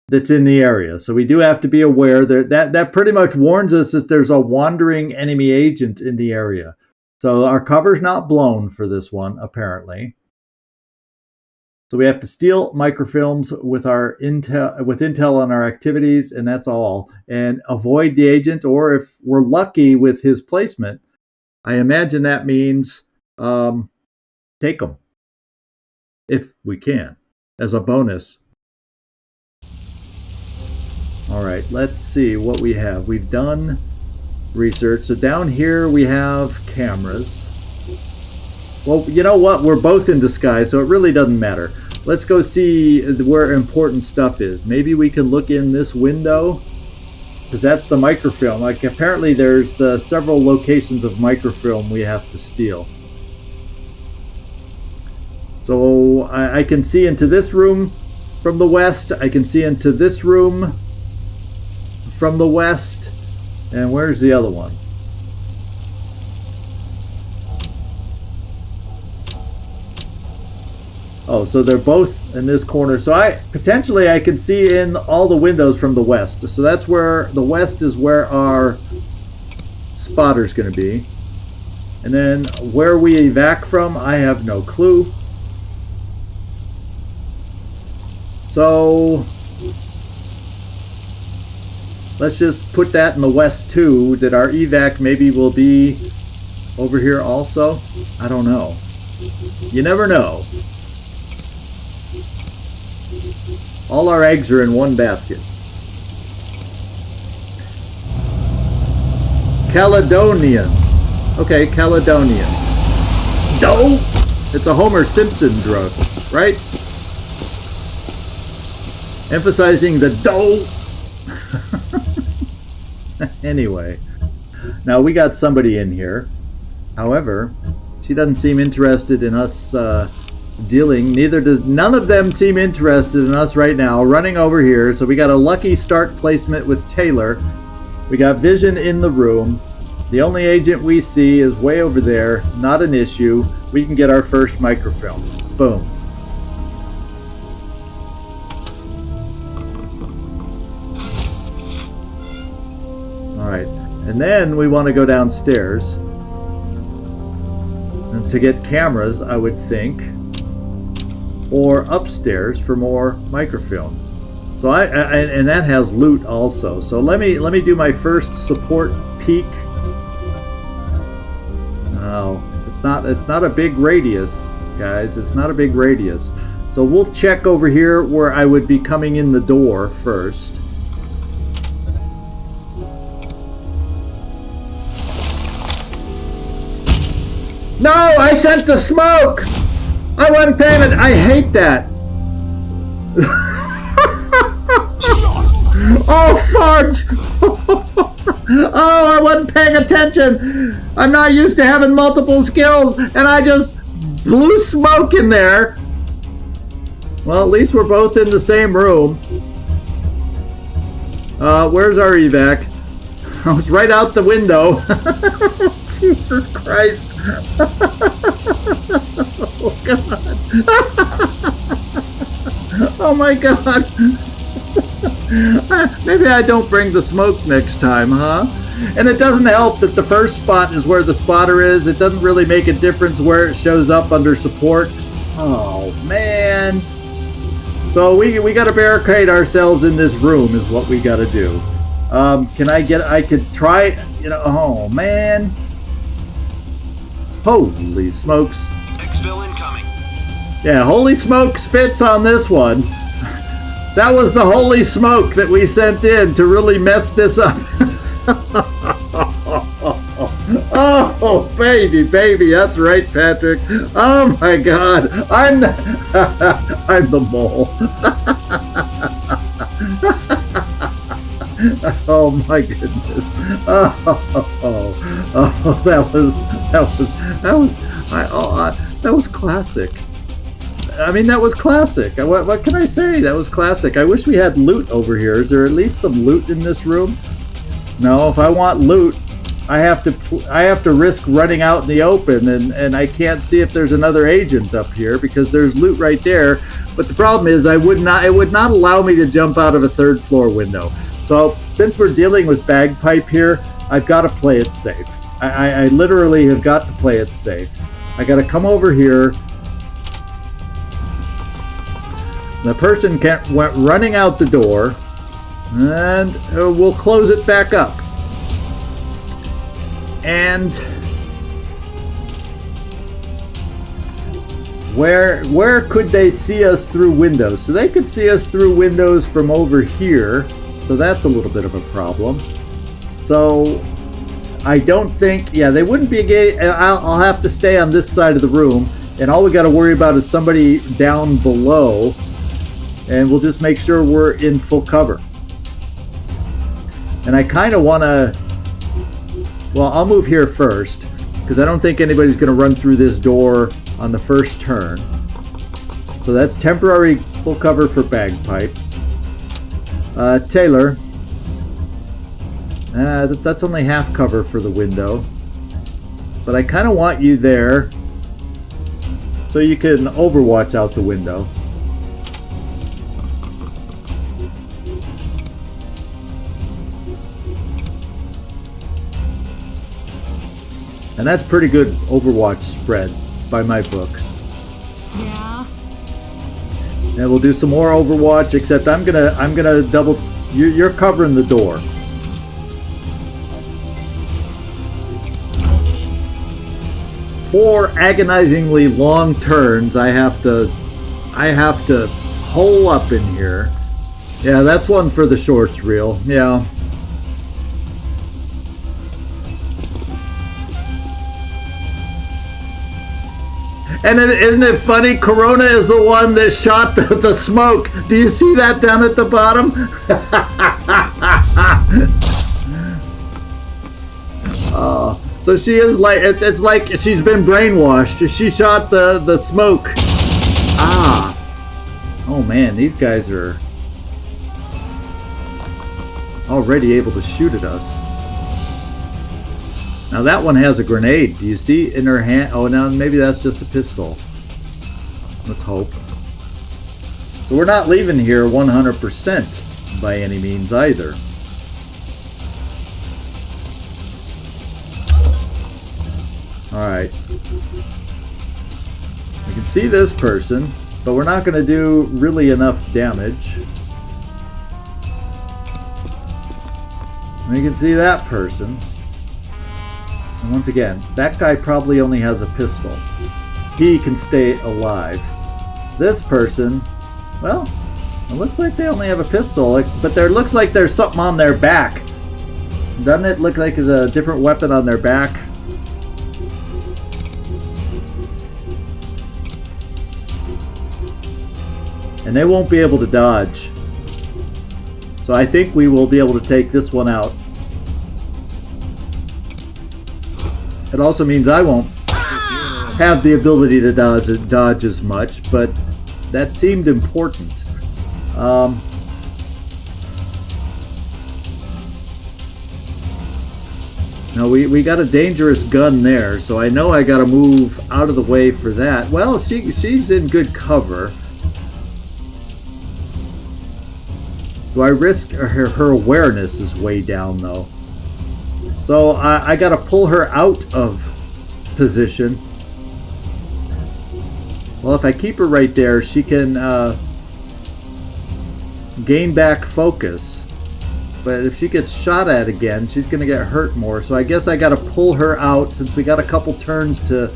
that's in the area. So we do have to be aware that pretty much warns us that there's a wandering enemy agent in the area. So our cover's not blown for this one, apparently. So we have to steal microfilms with intel on our activities, and that's all. And avoid the agent, or if we're lucky with his placement, I imagine that means take them. If we can, as a bonus. All right, let's see what we have. We've done research. So down here we have cameras. Well, you know what? We're both in disguise, so it really doesn't matter. Let's go see where important stuff is. Maybe we can look in this window, because that's the microfilm. Like, apparently there's several locations of microfilm we have to steal. So I can see into this room from the west. I can see into this room from the west. And where's the other one? Oh, so they're both in this corner. So I can see in all the windows from the west. So that's where the west is, where our spotter's going to be. And then where we evac from, I have no clue. So let's just put that in the west too, that our evac maybe will be over here also. I don't know. You never know. All our eggs are in one basket. Caledonian. Okay, Caledonian. Dope! It's a Homer Simpson drug, right? Emphasizing the dough. Anyway, now we got somebody in here. However, she doesn't seem interested in us dealing. None of them seem interested in us right now. Running over here, so we got a lucky start placement with Taylor. We got vision in the room. The only agent we see is way over there. Not an issue. We can get our first microfilm. Boom. Alright, and then we want to go downstairs to get cameras, I would think, or upstairs for more microfilm. So and that has loot also. So let me do my first support peek. No, it's not a big radius, guys. It's not a big radius. So we'll check over here where I would be coming in the door first. No, I sent the smoke! I wasn't paying it. I hate that. Oh, fudge! Oh, I wasn't paying attention. I'm not used to having multiple skills, and I just blew smoke in there. Well, at least we're both in the same room. Where's our evac? I was right out the window. Jesus Christ. Oh, God. Oh, my God. Maybe I don't bring the smoke next time, huh? And it doesn't help that the first spot is where the spotter is. It doesn't really make a difference where it shows up under support. Oh, man. So we got to barricade ourselves in this room is what we got to do. I could try, oh, man. Holy smokes. Exfil incoming. Yeah, holy smokes fits on this one. That was the holy smoke that we sent in to really mess this up. Oh, baby, that's right, Patrick. Oh my God, I'm the mole. Oh my goodness. That was classic. I mean, that was classic. What can I say? That was classic. I wish we had loot over here. Is there at least some loot in this room? No, if I want loot, I have to risk running out in the open, and I can't see if there's another agent up here because there's loot right there. But the problem is, it would not allow me to jump out of a third floor window. So since we're dealing with bagpipe here, I've got to play it safe. I literally have got to play it safe. I got to come over here. The person went running out the door, and we'll close it back up. And where could they see us through windows? So they could see us through windows from over here. So that's a little bit of a problem. So I don't think, they wouldn't be I'll have to stay on this side of the room, and all we got to worry about is somebody down below, and we'll just make sure we're in full cover. And I kind of want to, I'll move here first, because I don't think anybody's going to run through this door on the first turn. So that's temporary full cover for bagpipe. Taylor, that's only half cover for the window, but I kind of want you there so you can overwatch out the window. And that's pretty good overwatch spread by my book. Yeah. And we'll do some more overwatch, except I'm gonna double. You're covering the door. For agonizingly long turns, I have to hole up in here. Yeah, that's one for the shorts reel. Yeah. And isn't it funny? Corona is the one that shot the smoke. Do you see that down at the bottom? So she is like, it's like she's been brainwashed. She shot the smoke. Oh man, these guys are already able to shoot at us. Now that one has a grenade. Do you see in her hand? Oh, now maybe that's just a pistol. Let's hope. So we're not leaving here 100% by any means either. Alright. We can see this person, but we're not going to do really enough damage. We can see that person. And once again, that guy probably only has a pistol. He can stay alive. This person, well, it looks like they only have a pistol, but there looks like there's something on their back. Doesn't it look like there's a different weapon on their back? And they won't be able to dodge. So I think we will be able to take this one out. It also means I won't have the ability to dodge as much, but that seemed important. Now we got a dangerous gun there, so I know I got to move out of the way for that. Well, she's in good cover. Do I risk her awareness is way down though. So I got to pull her out of position. Well, if I keep her right there, she can gain back focus. But if she gets shot at again, she's going to get hurt more. So I guess I got to pull her out since we got a couple turns to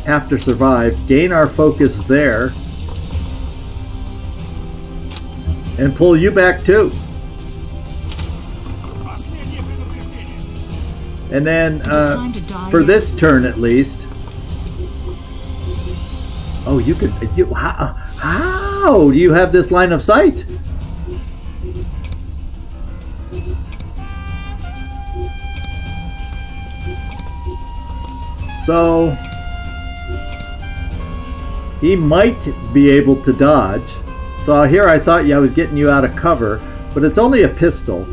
have to survive. Gain our focus there. And pull you back too. And then for this turn at least. Oh, you could. How do you have this line of sight? So he might be able to dodge. So here I thought I was getting you out of cover, but it's only a pistol.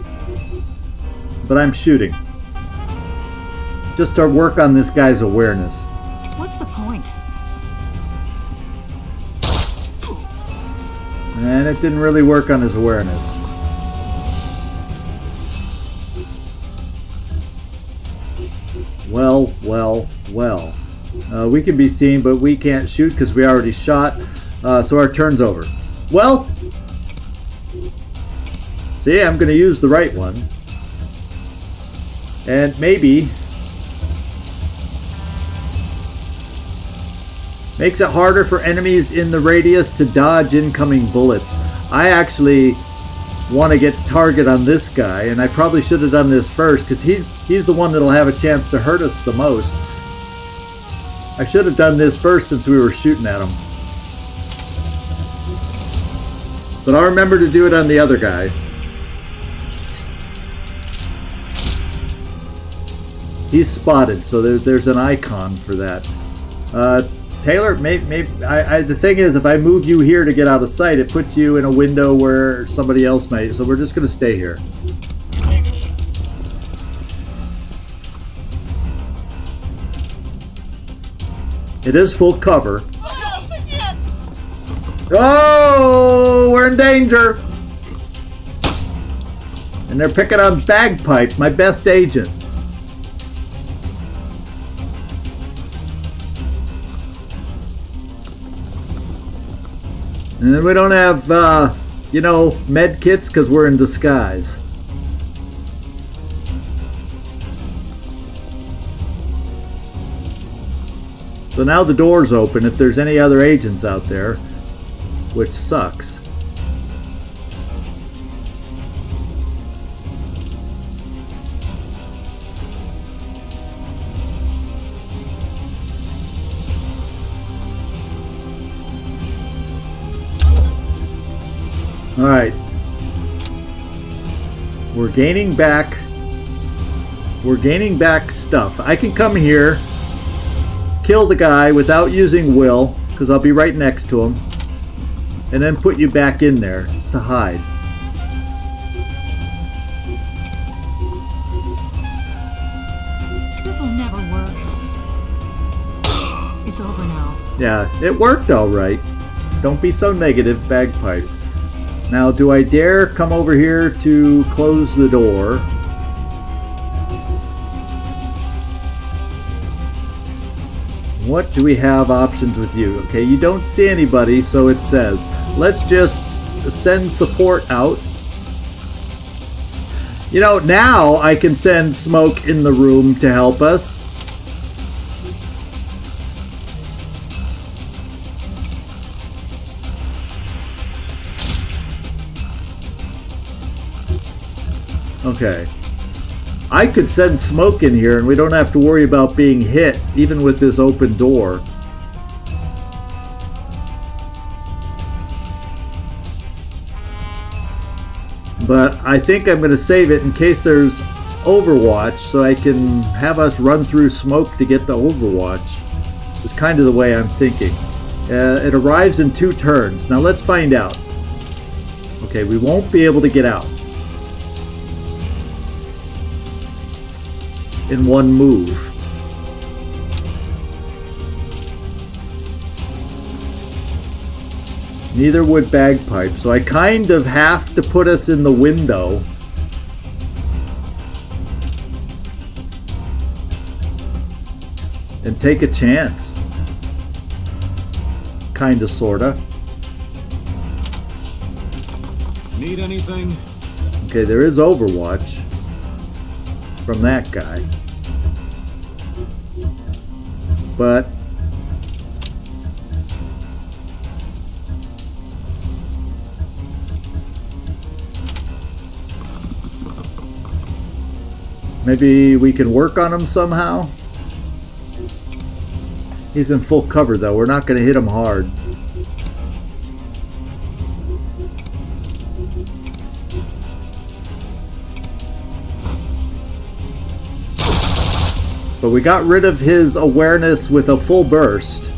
But I'm shooting. Just to work on this guy's awareness. What's the point? And it didn't really work on his awareness. Well. We can be seen, but we can't shoot because we already shot. So our turn's over. Well, see, I'm going to use the right one. And maybe makes it harder for enemies in the radius to dodge incoming bullets. I actually want to get target on this guy, and I probably should have done this first because he's the one that'll have a chance to hurt us the most. I should have done this first since we were shooting at him. But I'll remember to do it on the other guy. He's spotted, so there's an icon for that. Taylor, maybe the thing is, if I move you here to get out of sight, it puts you in a window where somebody else might. So we're just going to stay here. It is full cover. Oh, we're in danger. And they're picking on Bagpipe, my best agent. And then we don't have, med kits because we're in disguise. So now the door's open if there's any other agents out there, which sucks. All right. We're gaining back stuff. I can come here, kill the guy without using will, because I'll be right next to him, and then put you back in there to hide. This will never work. It's over now. Yeah, it worked all right. Don't be so negative, Bagpipe. Now, do I dare come over here to close the door? What do we have options with you? Okay, you don't see anybody, so it says, let's just send support out. You know, now I can send Smoke in the room to help us. Okay. I could send Smoke in here and we don't have to worry about being hit, even with this open door. But I think I'm going to save it in case there's Overwatch so I can have us run through smoke to get the Overwatch. Is kind of the way I'm thinking. It arrives in 2 turns. Now let's find out. Okay, we won't be able to get out in one move. Neither would Bagpipe, so I kind of have to put us in the window. And take a chance. Kinda, sorta. Need anything? Okay, there is Overwatch from that guy. But maybe we can work on him somehow. He's in full cover though. We're not going to hit him hard. But we got rid of his awareness with a full burst.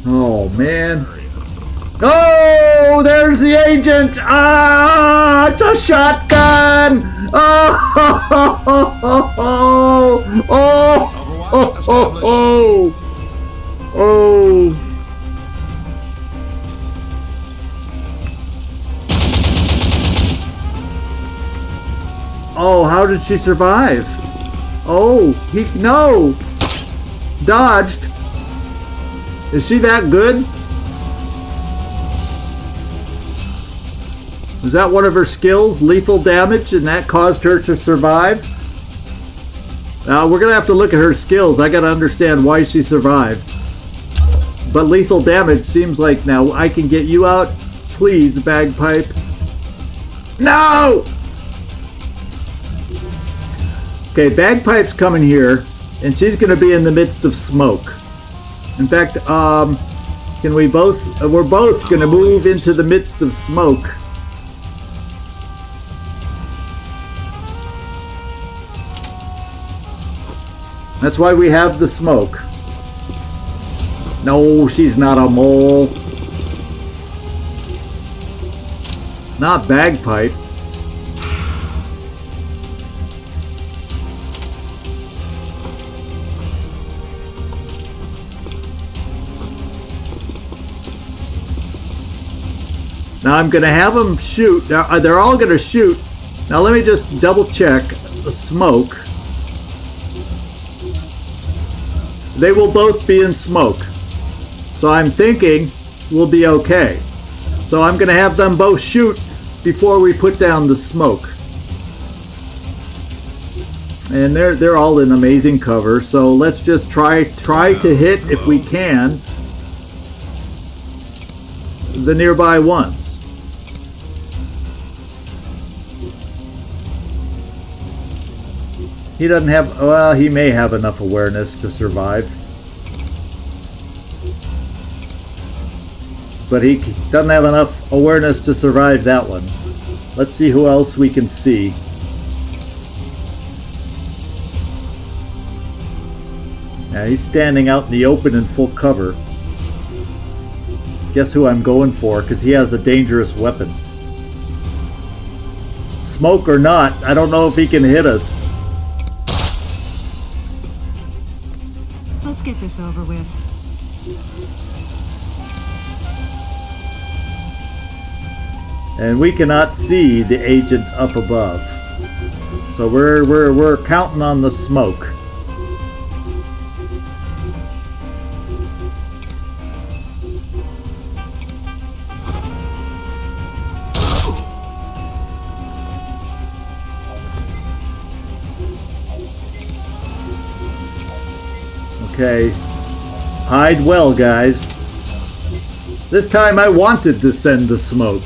Oh man. Oh, there's the agent! Ah, it's a shotgun! Oh. Oh, how did she survive? Oh, no! Dodged. Is she that good? Was that one of her skills? Lethal damage, and that caused her to survive? Now, we're going to have to look at her skills. I got to understand why she survived. But lethal damage seems like now I can get you out. Please, Bagpipe. No! Okay, Bagpipe's coming here, and she's going to be in the midst of smoke. In fact, can we both... we're both going to move into the midst of smoke. That's why we have the smoke. No, she's not a mole. Not Bagpipe. Now I'm going to have them shoot. They're all going to shoot. Now let me just double check the smoke. They will both be in smoke. So I'm thinking we'll be okay. So I'm going to have them both shoot before we put down the smoke. And they're all in amazing cover. So let's just try to hit, if we can, the nearby ones. He doesn't have, well, he may have enough awareness to survive. But he doesn't have enough awareness to survive that one. Let's see who else we can see. Yeah, he's standing out in the open in full cover. Guess who I'm going for, because he has a dangerous weapon. Smoke or not, I don't know if he can hit us. Let's get this over with. And we cannot see the agent up above. So we're counting on the smoke. Okay. Hide well, guys. This time I wanted to send the smoke.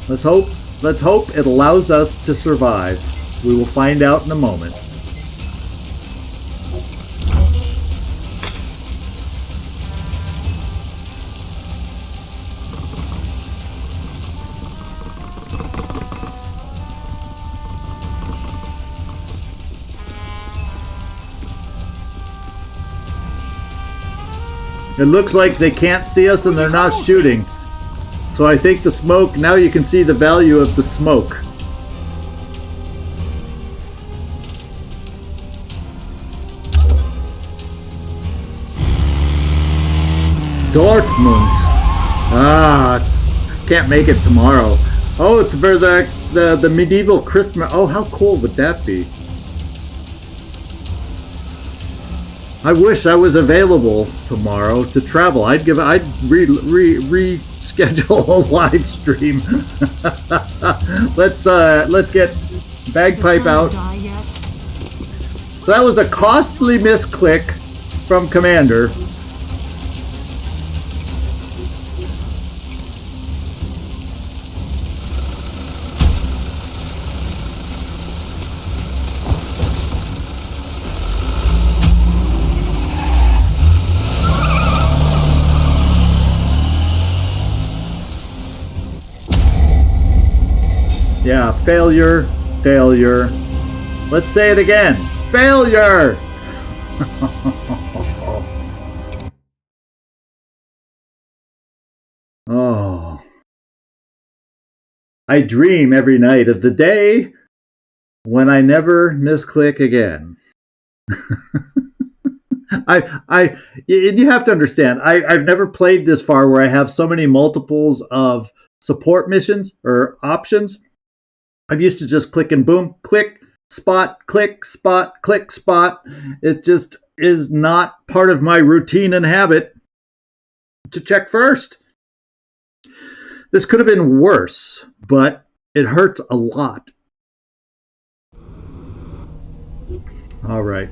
Let's hope Let's hope it allows us to survive. We will find out in a moment. It looks like they can't see us and they're not shooting. So I think the smoke, now you can see the value of the smoke. Dortmund. Can't make it tomorrow. Oh, it's for the medieval Christmas. Oh, how cool would that be? I wish I was available tomorrow to travel. I'd reschedule a live stream. Let's get Bagpipe out. That was a costly misclick from Commander. Yeah, failure, failure. Let's say it again. Failure! Oh. I dream every night of the day when I never misclick again. You have to understand, I've never played this far where I have so many multiples of support missions or options. I'm used to just click and boom, click, spot, click, spot, click, spot. It just is not part of my routine and habit to check first. This could have been worse, but it hurts a lot. All right.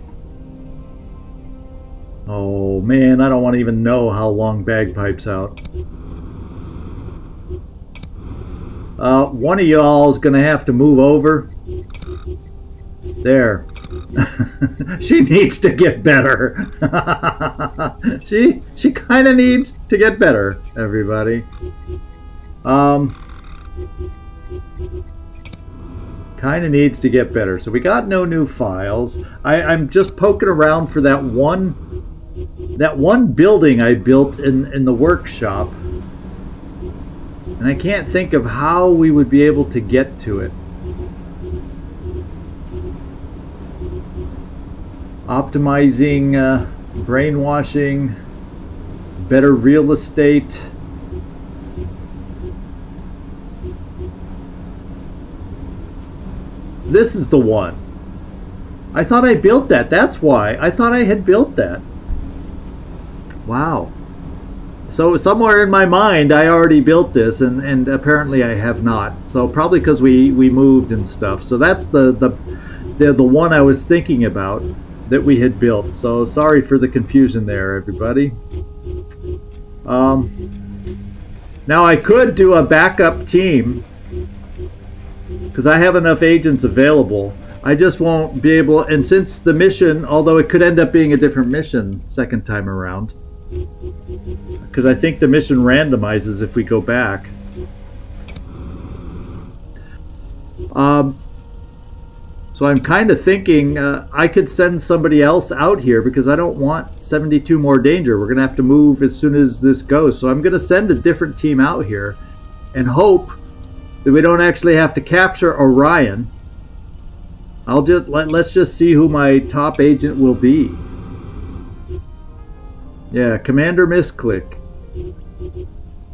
Oh man, I don't want to even know how long Bagpipe's out. One of y'all is going to have to move over. There. She needs to get better. She kind of needs to get better, everybody. Kind of needs to get better. So we got no new files. I'm just poking around for that one building I built in the workshop. And I can't think of how we would be able to get to it. Optimizing, brainwashing, better real estate. This is the one. I thought I built that. That's why. I thought I had built that. Wow. So somewhere in my mind, I already built this, and apparently I have not. So probably because we moved and stuff. So that's the one I was thinking about that we had built. So sorry for the confusion there, everybody. Now I could do a backup team because I have enough agents available. I just won't be able, and since the mission, although it could end up being a different mission second time around, because I think the mission randomizes if we go back. So I'm kind of thinking I could send somebody else out here because I don't want 72 more danger. We're going to have to move as soon as this goes. So I'm going to send a different team out here and hope that we don't actually have to capture Orion. Let's just see who my top agent will be. Yeah, Commander Misclick.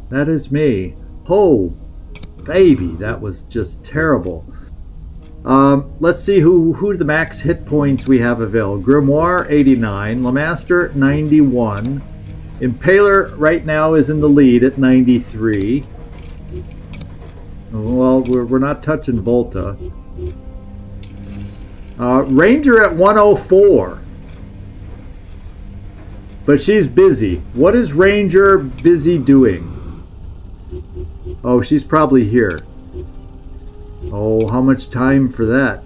That is me. Oh, baby, that was just terrible. Let's see who the max hit points we have available. Grimoire, 89. Lamaster, 91. Impaler right now is in the lead at 93. Well, we're not touching Volta. Ranger at 104. But she's busy. What is Ranger busy doing? Oh, she's probably here. Oh, how much time for that?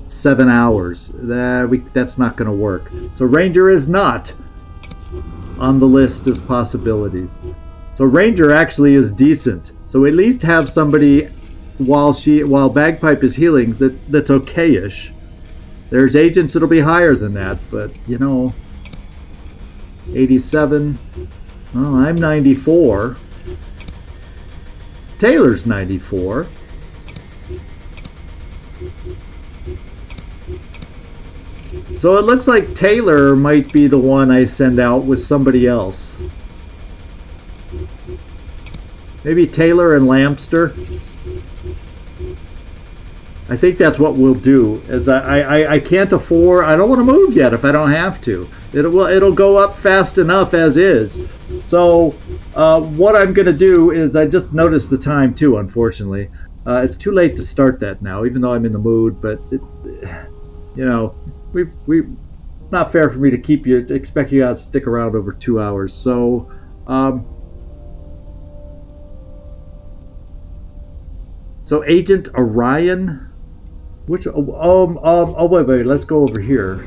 7 hours. That's not going to work. So Ranger is not on the list as possibilities. So Ranger actually is decent. So at least have somebody while Bagpipe is healing that's okay-ish. There's agents that'll be higher than that, but you know, 87. Well, I'm 94. Taylor's 94. So it looks like Taylor might be the one I send out with somebody else. Maybe Taylor and Lampster. I think that's what we'll do. As I can't afford. I don't want to move yet if I don't have to. It'll go up fast enough as is. So what I'm gonna do is I just noticed the time too. Unfortunately, it's too late to start that now. Even though I'm in the mood, but you know, we not fair for me to expect you to stick around over 2 hours. So. So Agent Orion. Which wait, let's go over here.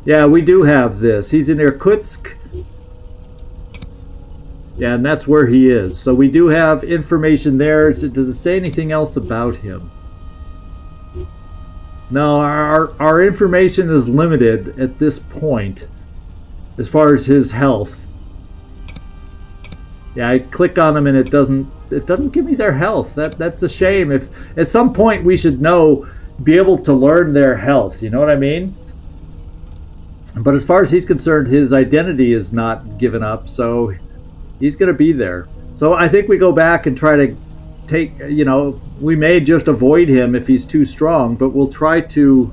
Yeah, we do have this. He's in Irkutsk. Yeah, and that's where he is. So we do have information there. Does it say anything else about him? No, our information is limited at this point as far as his health. Yeah, I click on them and it doesn't give me their health. That's a shame. If at some point we should be able to learn their health, you know what I mean? But as far as he's concerned, his identity is not given up, so he's going to be there. So I think we go back and try to take, you know, we may just avoid him if he's too strong, but we'll try to.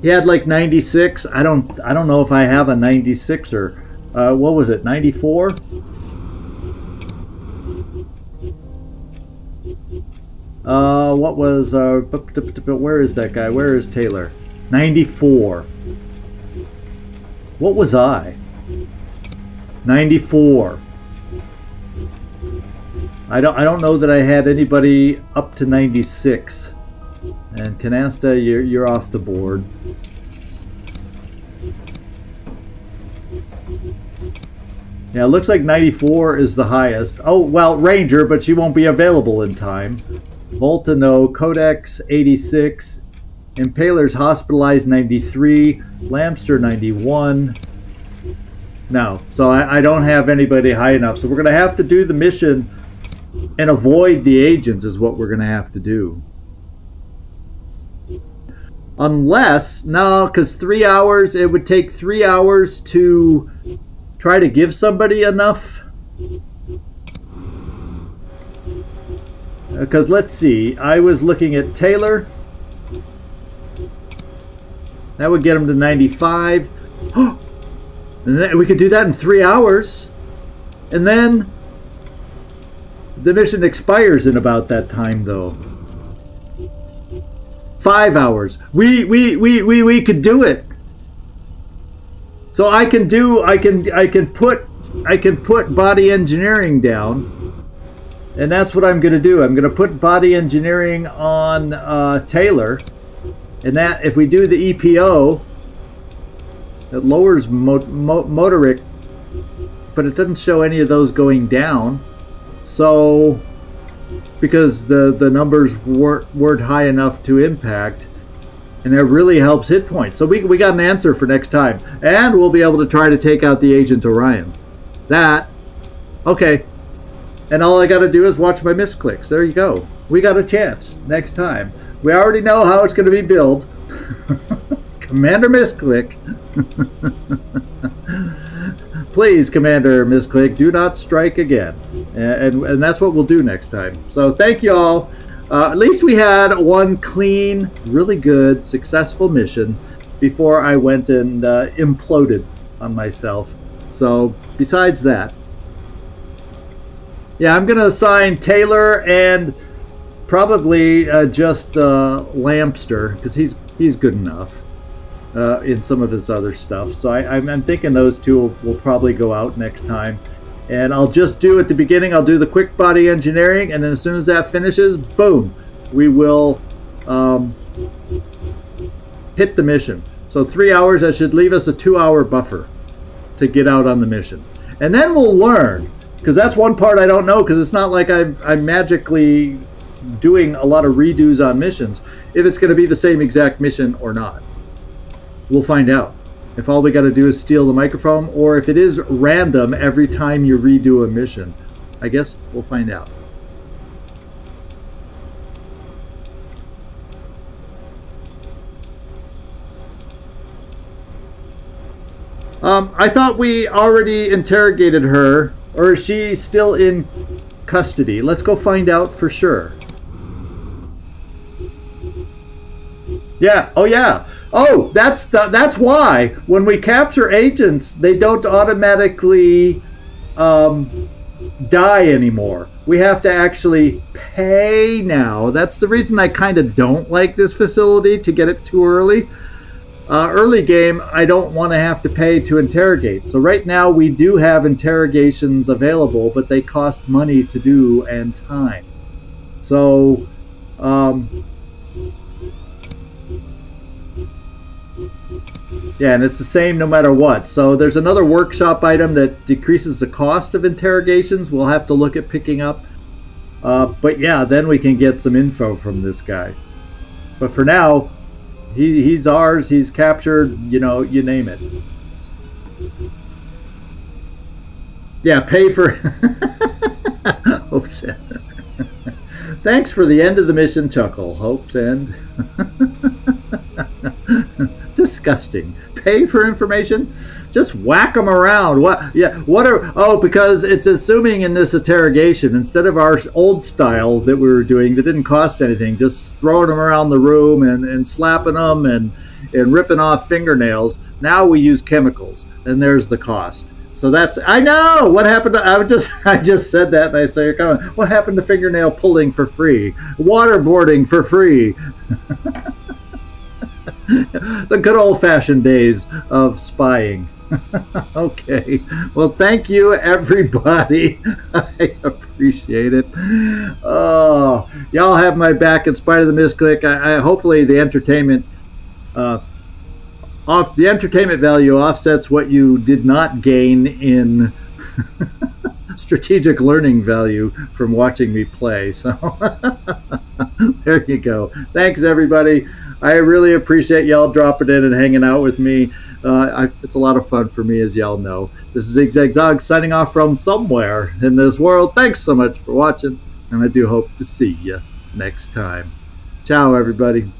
He had like 96. I don't know if I have a 96er. What was it, 94? What was, where is that guy? Where is Taylor? 94. What was I? 94. I don't know that I had anybody up to 96. And Canasta, you're off the board. Yeah, it looks like 94 is the highest. Oh, well, Ranger, but she won't be available in time. Volta, no. Codex, 86. Impaler's hospitalized, 93. Lampster, 91. No, so I don't have anybody high enough. So we're going to have to do the mission and avoid the agents is what we're going to have to do. Unless, no, because 3 hours, it would take 3 hours to try to give somebody enough. Because let's see, I was looking at Taylor. That would get him to 95. And then we could do that in 3 hours. And then the mission expires in about that time, though. 5 hours. We could do it. So I can put body engineering down, and that's what I'm going to do. I'm going to put body engineering on Taylor, and that if we do the EPO, it lowers motoric, but it doesn't show any of those going down. So because the numbers weren't high enough to impact. And that really helps hit points. So we got an answer for next time. And we'll be able to try to take out the Agent Orion. Okay. And all I got to do is watch my misclicks. There you go. We got a chance next time. We already know how it's going to be billed. Commander Misclick. Please, Commander Misclick, do not strike again. And that's what we'll do next time. So thank you all. At least we had one clean, really good, successful mission before I went and imploded on myself. So, besides that, yeah, I'm going to assign Taylor and probably just Lampster, because he's good enough. in some of his other stuff. So I'm thinking those two will probably go out next time. And I'll just do at the beginning, I'll do the quick body engineering, and then as soon as that finishes, boom, we will hit the mission. So 3 hours, that should leave us a 2-hour buffer to get out on the mission. And then we'll learn, because that's one part I don't know, because it's not like I'm magically doing a lot of redos on missions, if it's going to be the same exact mission or not. We'll find out. If all we got to do is steal the microphone, or if it is random every time you redo a mission. I guess we'll find out. I thought we already interrogated her, or is she still in custody? Let's go find out for sure. Yeah, oh yeah. Oh, that's why when we capture agents, they don't automatically die anymore. We have to actually pay now. That's the reason I kind of don't like this facility, to get it too early. Early game, I don't want to have to pay to interrogate. So right now we do have interrogations available, but they cost money to do and time. So, yeah, and it's the same no matter what. So there's another workshop item that decreases the cost of interrogations. We'll have to look at picking up. But yeah, then we can get some info from this guy. But for now, he's ours. He's captured. You know, you name it. Yeah, pay for. Hope's End. Thanks for the end of the mission chuckle. Hope's End. Disgusting. Pay for information? Just whack them around. What? Yeah. What are? Oh, because it's assuming in this interrogation, instead of our old style that we were doing that didn't cost anything, just throwing them around the room and slapping them and ripping off fingernails. Now we use chemicals, and there's the cost. So that's, I know what happened to, I just said that, and I say, come on, what happened to fingernail pulling for free, waterboarding for free? The good old-fashioned days of spying. Okay. Well, thank you, everybody. I appreciate it. Oh, y'all have my back in spite of the misclick. I hopefully the entertainment value offsets what you did not gain in strategic learning value from watching me play. So there you go. Thanks, everybody. I really appreciate y'all dropping in and hanging out with me. It's a lot of fun for me, as y'all know. This is Zigzag Zog signing off from somewhere in this world. Thanks so much for watching, and I do hope to see you next time. Ciao, everybody.